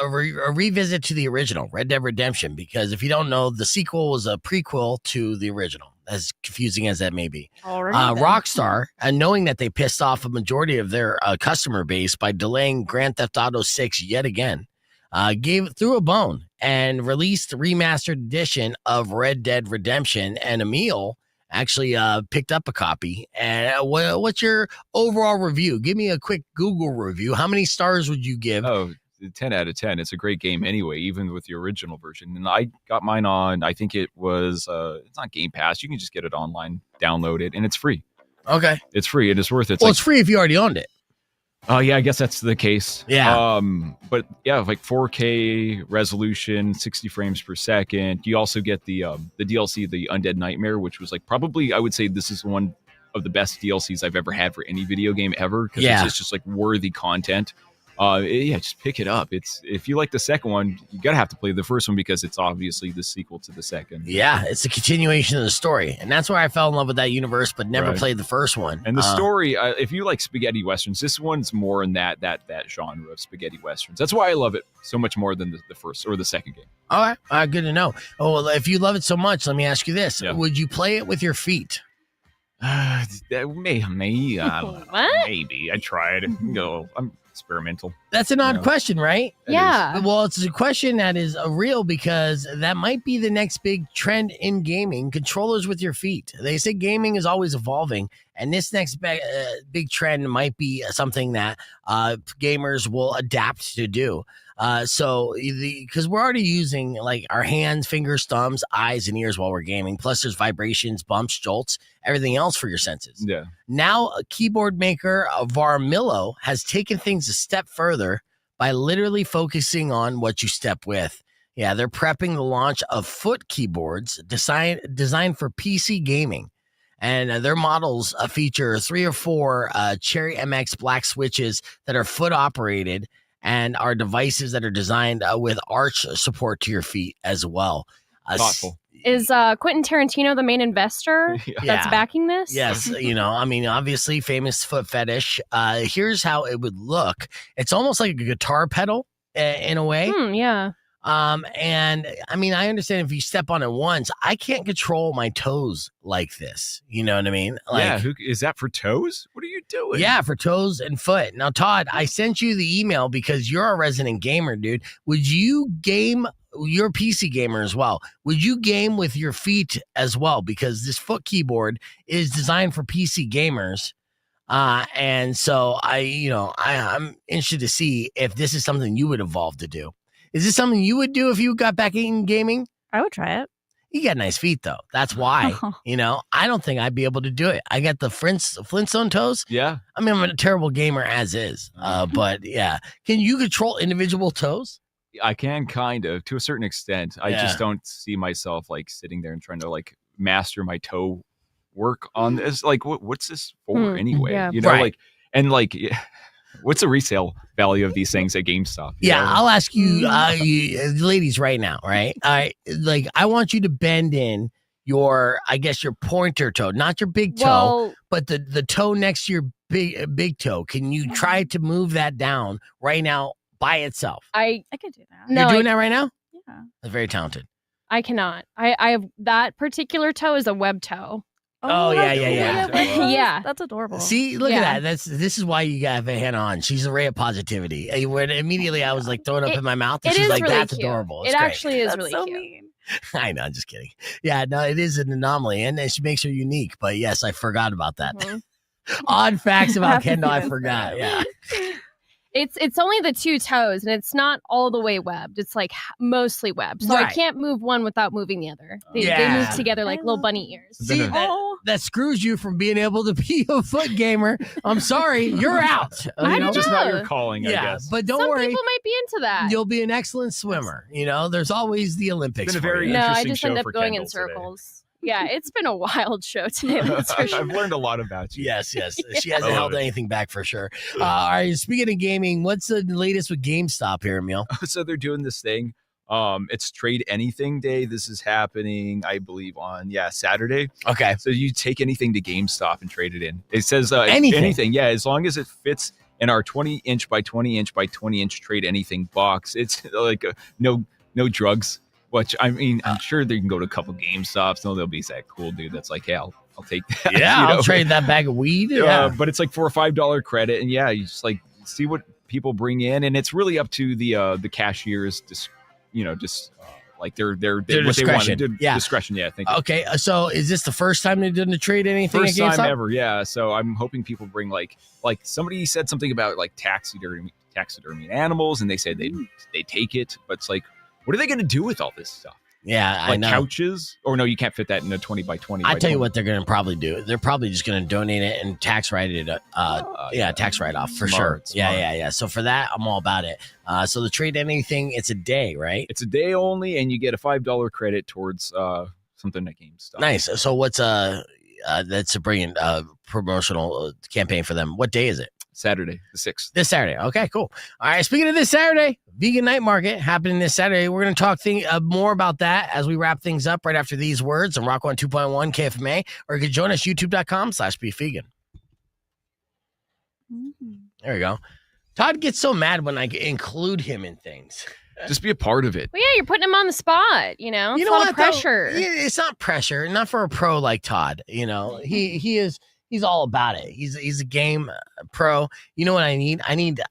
a revisit to the original Red Dead Redemption, because if you don't know, the sequel was a prequel to the original, as confusing as that may be. Rockstar, knowing that they pissed off a majority of their customer base by delaying Grand Theft Auto 6 yet again, threw a bone and released the remastered edition of Red Dead Redemption. And Emil actually picked up a copy. And what's your overall review? Give me a quick Google review. How many stars would you give? Oh, 10 out of 10. It's a great game anyway, even with the original version. And I got mine on, I think it was, it's not Game Pass. You can just get it online, download it, and it's free. Okay. It's free. It is worth it. Well, it's free if you already owned it. Oh, yeah, I guess that's the case. Yeah. But yeah, like 4K resolution, 60 frames per second. You also get the DLC, the Undead Nightmare, which was like probably, I would say this is one of the best DLCs I've ever had for any video game ever. Because it's just like worthy content. Just pick it up. It's if you like the second one, you gotta have to play the first one because it's obviously the sequel to the second. Yeah, it's a continuation of the story, and that's why I fell in love with that universe, but never Right. played the first one. And the story, if you like spaghetti westerns, this one's more in that genre of spaghetti westerns. That's why I love it so much more than the first or the second game. All right, good to know. Oh, well, if you love it so much, let me ask you this: would you play it with your feet? Maybe What? I tried. I'm experimental. That's an odd question, right? Yeah. Well, it's a question that is real because that might be the next big trend in gaming, controllers with your feet. They say gaming is always evolving, and this next big trend might be something that gamers will adapt to do. Because we're already using like our hands, fingers, thumbs, eyes, and ears while we're gaming. Plus, there's vibrations, bumps, jolts, everything else for your senses. Yeah. Now, a keyboard maker, Varmillo, has taken things a step further by literally focusing on what you step with. Yeah, they're prepping the launch of foot keyboards designed for PC gaming. And their models feature 3 or 4 Cherry MX black switches that are foot operated and are devices that are designed with arch support to your feet as well. Thoughtful. Is Quentin Tarantino the main investor that's backing this? Yes. Obviously famous foot fetish. Here's how it would look. It's almost like a guitar pedal in a way. Yeah. And I mean, I understand if you step on it once, I can't control my toes like this. You know what I mean? Like, is that for toes? What are you doing? Yeah, for toes and foot. Now, Todd, I sent you the email because you're a resident gamer, dude. Would you game? You're a PC gamer as well. Would you game with your feet as well? Because this foot keyboard is designed for PC gamers. And so I'm interested to see if this is something you would evolve to do. Is this something you would do if you got back in gaming? I would try it. You got nice feet, though. That's why. I don't think I'd be able to do it. I got the Flintstone toes. Yeah. I mean, I'm a terrible gamer as is. But yeah. Can you control individual toes? I can kind of to a certain extent. I just don't see myself like sitting there and trying to like master my toe work on this. Like, what's this for anyway? Yeah. What's the resale value of these things at GameStop? Yeah, I'll ask you, ladies, right now, right? I want you to bend in your pointer toe, not your big toe, but the toe next to your big toe. Can you try to move that down right now by itself? I could do that. No, You're doing that right now? Yeah. That's very talented. I cannot. I have that particular toe is a web toe. Oh, yeah. Yeah. That's adorable. See, look at that. This is why you got to have a hand on. She's a ray of positivity. When immediately I was like throwing up in my mouth, and she's like, really "That's cute. adorable." It great. actually is That's really so cute. mean. I know, I'm just kidding. Yeah, no, it is an anomaly, and she makes her unique. But yes, I forgot about that. Odd facts about Kendall, I forgot. Yeah. It's only the 2 toes, and it's not all the way webbed. It's like mostly webbed, so I can't move one without moving the other. They move together like little bunny ears. See, that screws you from being able to be a foot gamer. I'm sorry, you're out. Just not your calling, I guess. But don't Some worry. people might be into that. You'll be an excellent swimmer. There's always the Olympics. It's been a very No, I interesting just show end up for going Kendall in circles. Yeah, it's been a wild show today. That's for sure. I've learned a lot about you. Yes. She hasn't held anything back for sure. All right, speaking of gaming, what's the latest with GameStop here, Emil? So they're doing this thing. It's Trade Anything Day. This is happening, I believe, on Saturday. Okay. So you take anything to GameStop and trade it in. It says anything. Yeah, as long as it fits in our 20-inch by 20-inch by 20-inch Trade Anything box. It's like no drugs. Which, I mean, I'm sure they can go to a couple GameStops. No, they'll be that cool dude that's like, hey, I'll take that. Yeah, I'll trade that bag of weed. But it's like for a $5 credit. And you just like see what people bring in. And it's really up to the cashiers, like their discretion. They want. Discretion, thank you. Okay, so is this the first time they've done to trade anything First at GameStop? time ever, yeah. So I'm hoping people bring like somebody said something about like taxidermy animals, and they said they take it. But it's like, what are they going to do with all this stuff? Yeah, like I know. Couches? Or no, you can't fit that in a 20 by 20. I tell you what they're going to probably do. They're probably just going to donate it and tax write it. Tax write off for sure. Smart. Yeah. So for that, I'm all about it. So the trade anything, it's a day, right? It's a day only, and you get a $5 credit towards something at GameStop. Nice. So what's that's a brilliant promotional campaign for them. What day is it? Saturday, the 6th. This Saturday. Okay, cool. All right. Speaking of this Saturday, Vegan Night Market happening this Saturday. We're going to talk more about that as we wrap things up right after these words on Rock 102.1 KFMA, or you can join us youtube.com/beefvegan. There we go. Todd gets so mad when I include him in things. Just be a part of it. Well, yeah, you're putting him on the spot. It's a lot of pressure. It's not pressure, not for a pro like Todd. He is. He's all about it. He's a game pro. You know what I need?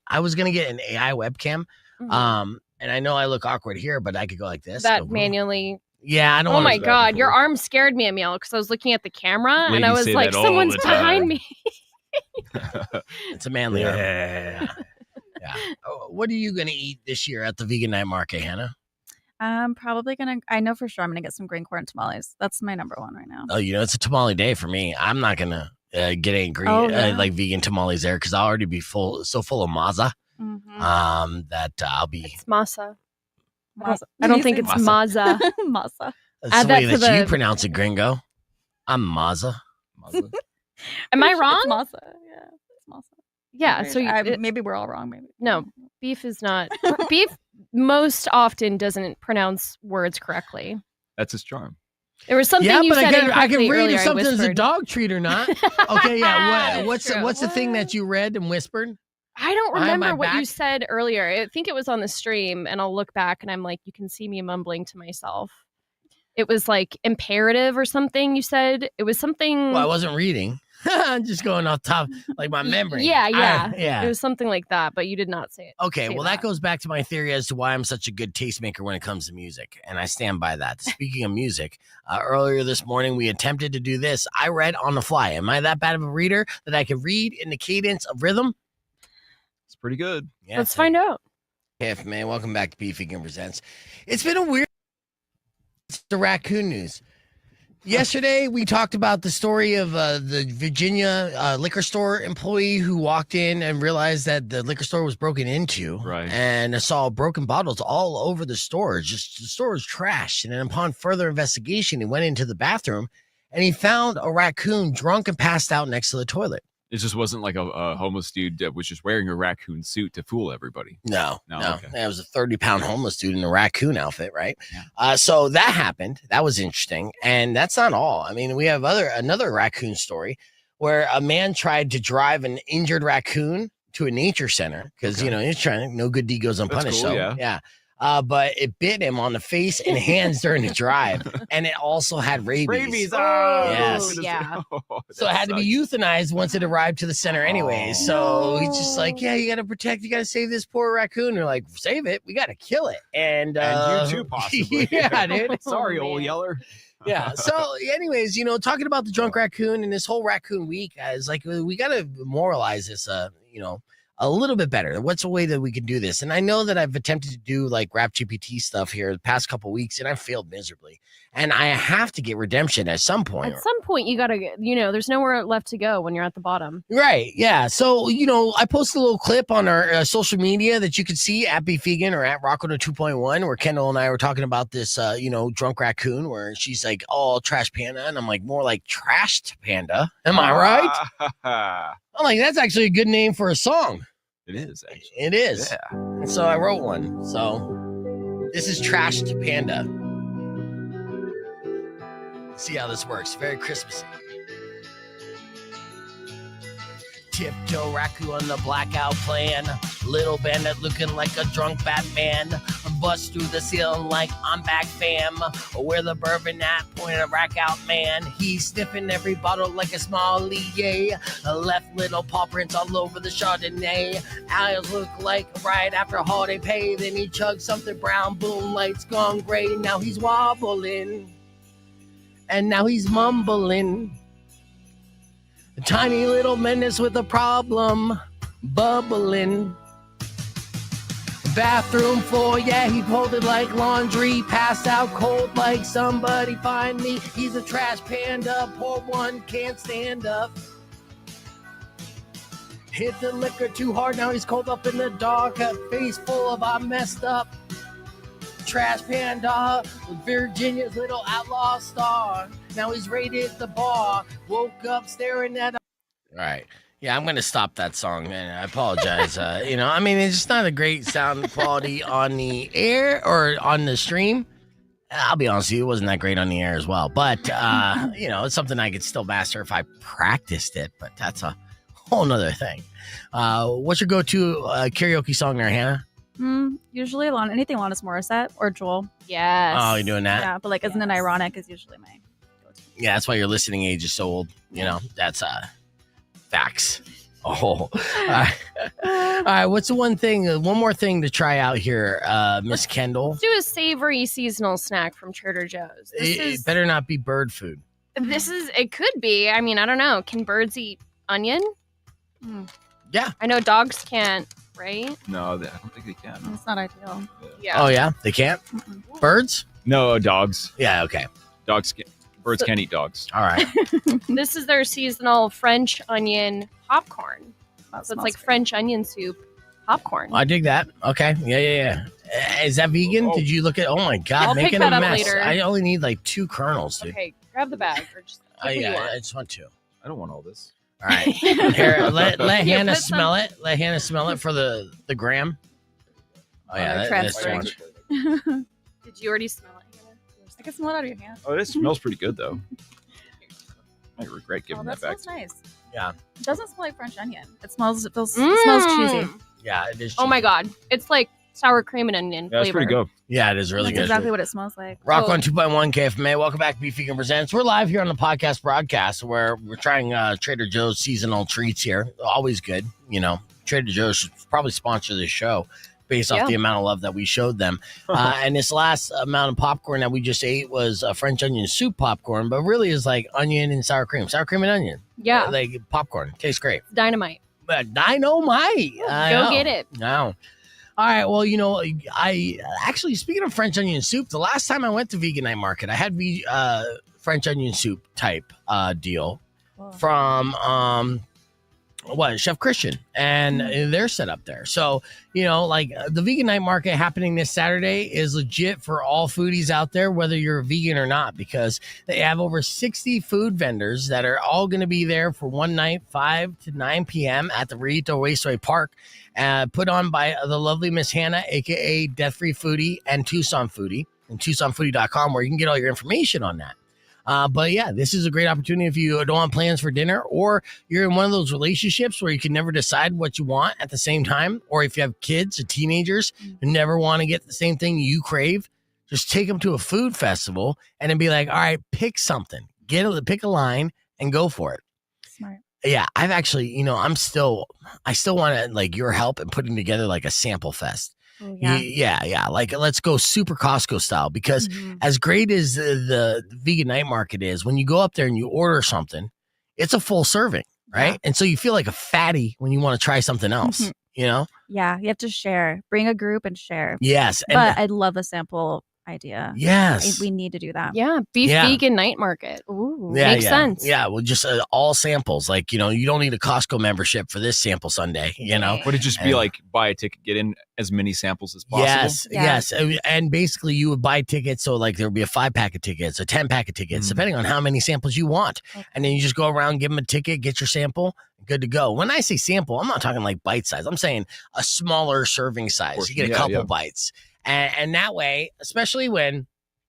I was gonna get an AI webcam. And I know I look awkward here, but I could go like this. That maanially. Yeah, I don't. Oh my God, your arm scared me, Emil, because I was looking at the camera and I was like, someone's behind me. It's a manly arm. Yeah. What are you gonna eat this year at the vegan night market, Hannah? I'm probably I know for sure I'm gonna get some green corn tamales. That's my number one right now. Oh, it's a tamale day for me. I'm not gonna get any green like vegan tamales there because I'll already be full of maza. That I'll be. It's masa. I don't think it's maza. Masa. That's the way that you pronounce it, gringo. I'm maza. Am I wrong? It's masa. Yeah, it's masa. Yeah, so maybe we're all wrong. Maybe no. Beef is not. Beef most often doesn't pronounce words correctly. That's his charm. There was something you said incorrectly I can read earlier, if something's a dog treat or not. Okay, yeah. What's the thing that you read and whispered? I don't remember what you said earlier. I think it was on the stream, and I'll look back and I'm like, you can see me mumbling to myself. It was like imperative or something you said. It was something. Well, I wasn't reading. I'm just going off top, like my memory. Yeah. It was something like that, but you did not say it. Okay, well, that goes back to my theory as to why I'm such a good tastemaker when it comes to music, and I stand by that. Speaking of music, earlier this morning, we attempted to do this. I read on the fly. Am I that bad of a reader that I can read in the cadence of rhythm? It's pretty good. Yeah, let's find out. Hey, man, welcome back to Beef Vegan Presents. It's been a weird. It's the raccoon news. Yesterday, we talked about the story of the Virginia liquor store employee who walked in and realized that the liquor store was broken into. Right. And saw broken bottles all over the store. Just the store was trashed. And then upon further investigation, he went into the bathroom and he found a raccoon drunk and passed out next to the toilet. It just wasn't like a homeless dude that was just wearing a raccoon suit to fool everybody. No. Okay. That was a 30-pound homeless dude in a raccoon outfit, right? Yeah. So that happened. That was interesting. And that's not all. I mean, we have another raccoon story where a man tried to drive an injured raccoon to a nature center because, he's trying, no good deed goes unpunished. That's so, cool, yeah. But it bit him on the face and hands during the drive, and it also had rabies. Oh, yes. Yeah. So it had to be euthanized once it arrived to the center anyway. So he's just like, yeah, you got to protect, you got to save this poor raccoon. They're like, save it, we got to kill it. And you too, possibly. Yeah, dude. Sorry, old yeller. Yeah. So, anyways, talking about the drunk raccoon and this whole raccoon week, guys, like we got to moralize this, a little bit better. What's a way that we can do this? And I know that I've attempted to do like Rap GPT stuff here the past couple of weeks, and I failed miserably. And I have to get redemption at some point. At some point, you got to, there's nowhere left to go when you're at the bottom. Right. Yeah. So, I posted a little clip on our social media that you can see at Beef Vegan or at Rocko 2.1, where Kendall and I were talking about this, drunk raccoon, where she's like, oh, trash panda. And I'm like, more like trashed panda. Am I right? I'm like, that's actually a good name for a song. It is, actually. It is. Yeah. And so I wrote one. So this is Trashed Panda. See how this works. Very Christmassy. Tiptoe raccoon on the blackout plan. Little bandit looking like a drunk Batman. Bust through the ceiling like I'm back, fam. Where the bourbon at? Pointing a rack out, man. He's sniffing every bottle like a small yay. Left little paw prints all over the Chardonnay. Eyes look like right after holiday pay. Then he chugged something brown. Boom, lights gone gray. Now he's wobbling. And now he's mumbling. A tiny little menace with a problem, bubbling. Bathroom floor, yeah, he folded like laundry. Passed out cold like somebody find me. He's a trash panda, poor one can't stand up. Hit the liquor too hard, now he's cold up in the dark. A face full of I'm messed up. Trash panda, Virginia's little outlaw star. Now he's raided the bar. Woke up staring at. All right. Yeah, I'm going to stop that song, man. I apologize. It's just not a great sound quality on the air or on the stream. I'll be honest with you, it wasn't that great on the air as well. But, it's something I could still master if I practiced it. But that's a whole nother thing. What's your go-to karaoke song there, Hannah? Usually anything Alanis Morissette or Joel. Yes. Oh, you're doing that? Yeah, but isn't it ironic is usually my go-to. Yeah, that's why your listening age is so old. That's Facts. Oh, all right. What's the one more thing to try out here, Miss Kendall? Let's do a savory seasonal snack from Trader Joe's. It better not be bird food. It could be. I mean, I don't know. Can birds eat onion? Yeah. I know dogs can't, right? No, I don't think they can. It's not ideal. Yeah. Oh, yeah? They can't? Mm-mm. Birds? No, dogs. Yeah, okay. Birds can't eat dogs. All right. This is their seasonal French onion popcorn. So it's like French onion soup popcorn. I dig that. Okay. Yeah. Is that vegan? Did you look at? Oh my God, I'll making pick that a up mess. later. I only need like 2 kernels, dude. Okay, grab the bag. Or just pick what you want. I just want 2. I don't want all this. All right. Here, let Here, Hannah put some- smell it. Let Hannah smell it for the gram. Oh yeah, that's too transferring. much. Did you already smell it, Hannah? I can smell it out of your hand. Oh, this smells pretty good though. I regret giving That that back. smells nice. Yeah. It doesn't smell like French onion. It smells cheesy. Yeah, it is. Oh my God. It's like sour cream and onion Yeah, it's flavor. pretty good. Yeah, it is really That's good. exactly what it smells like. Rock Oh. on 2.1 KFMA. Welcome back to Beef Vegan Presents. We're live here on the podcast broadcast where we're trying Trader Joe's seasonal treats here. Always good. You know, Trader Joe's should probably sponsor this show based off the amount of love that we showed them. And this last amount of popcorn that we just ate was French onion soup popcorn, but really is like onion and sour cream and onion. Yeah. Like popcorn. Tastes great. Dynamite. Dynamite. Go get it. No. All right. Well, you know, I actually, speaking of French onion soup, the last time I went to Vegan Night Market, I had French onion soup type deal from Chef Christian and their setup there. So, you know, like the Vegan Night Market happening this Saturday is legit for all foodies out there, whether you're a vegan or not, because they have over 60 food vendors that are all going to be there for one night, 5 to 9 p.m. at the Rillito Raceway Park, put on by the lovely Miss Hannah, aka Death Free Foodie and Tucson Foodie, and TucsonFoodie.com, where you can get all your information on that. But yeah, this is a great opportunity if you don't have plans for dinner, or you're in one of those relationships where you can never decide what you want at the same time, or if you have kids or teenagers who never want to get the same thing you crave, just take them to a food festival and then be like, all right, pick something, pick a line and go for it. Smart. Yeah, I've actually, you know, I still want like your help in putting together like a sample fest. Oh, yeah. Yeah. Like, let's go super Costco style, because as great as the Vegan Night Market is, when you go up there and you order something, it's a full serving, right? Yeah. And so you feel like a fatty when you want to try something else, you know? Yeah, you have to share. Bring a group and share. Yes. And But I'd love a sample idea. yes. We need to do that. Yeah. Beef Yeah. vegan night market. Ooh. Yeah, Makes sense. Yeah, well, just all samples. Like, you know, you don't need a Costco membership for this sample Sunday, you know? Would it just be like buy a ticket, get in as many samples as possible? Yes. And basically you would buy tickets. So like there would be a 5-pack of tickets, a 10-pack of tickets, depending on how many samples you want. Okay. And then you just go around, give them a ticket, get your sample, good to go. When I say sample, I'm not talking like bite size. I'm saying a smaller serving size. You get a couple bites. And that way, especially when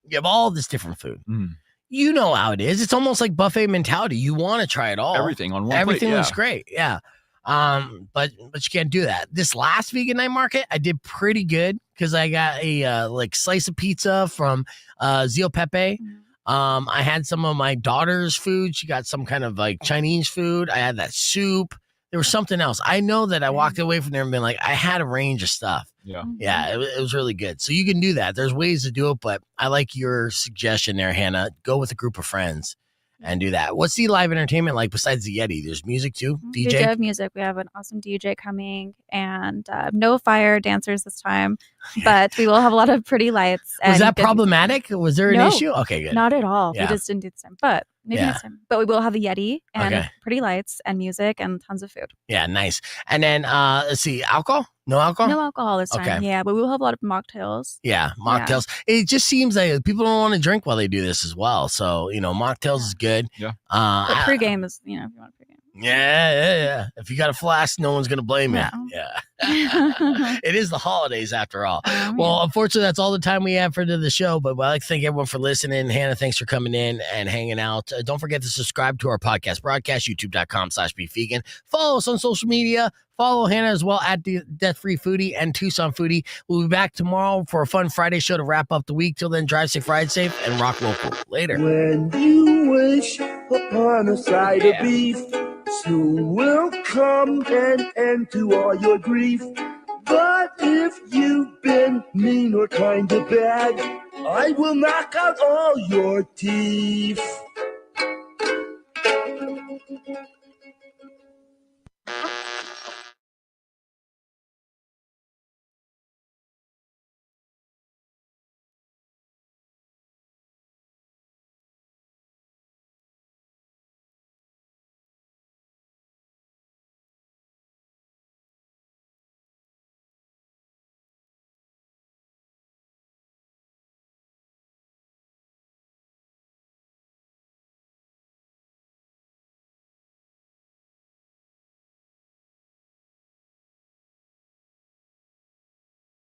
you have all this different food, you know how it is. It's almost like buffet mentality. You want to try it all. Everything on one Everything plate, looks great. Yeah. But you can't do that. This last Vegan Night Market, I did pretty good because I got a like slice of pizza from Zio Pepe. I had some of my daughter's food. She got some kind of like Chinese food. I had that soup. There was something else. I know that I walked away from there and been like, I had a range of stuff. Yeah. Yeah, it was really good. So you can do that. There's ways to do it, but I like your suggestion there, Hannah. Go with a group of friends and do that. What's the live entertainment like besides the Yeti? There's music too? We DJ? do have music. We have an awesome DJ coming, and no fire dancers this time, but we will have a lot of pretty lights. Was and that good problematic? Was there an No, issue? Okay, good. Not at all. Yeah. We just didn't do this time, but maybe Yeah. next time. But we will have a Yeti and Okay. pretty lights and music and tons of food. Yeah, nice. And then let's see, alcohol? No alcohol? No alcohol this time. Okay. Yeah, but we will have a lot of mocktails. Yeah, mocktails. It just seems like people don't want to drink while they do this as well. So, you know, mocktails is good. Yeah. But pregame is, if you want pregame. Yeah. If you got a flask, no one's going to blame you. No. Yeah. It is the holidays after all. Well, unfortunately, that's all the time we have for the show, but I'd like to thank everyone for listening. Hannah, thanks for coming in and hanging out. Don't forget to subscribe to our podcast broadcast, youtube.com/beefvegan. Follow us on social media. Follow Hannah as well at Death Free Foodie and Tucson Foodie. We'll be back tomorrow for a fun Friday show to wrap up the week. Till then, drive safe, ride safe, and rock local. Later. When you wish upon a side of beef, Soon will come an end to all your grief. But if you've been mean or kind of bad, I will knock out all your teeth.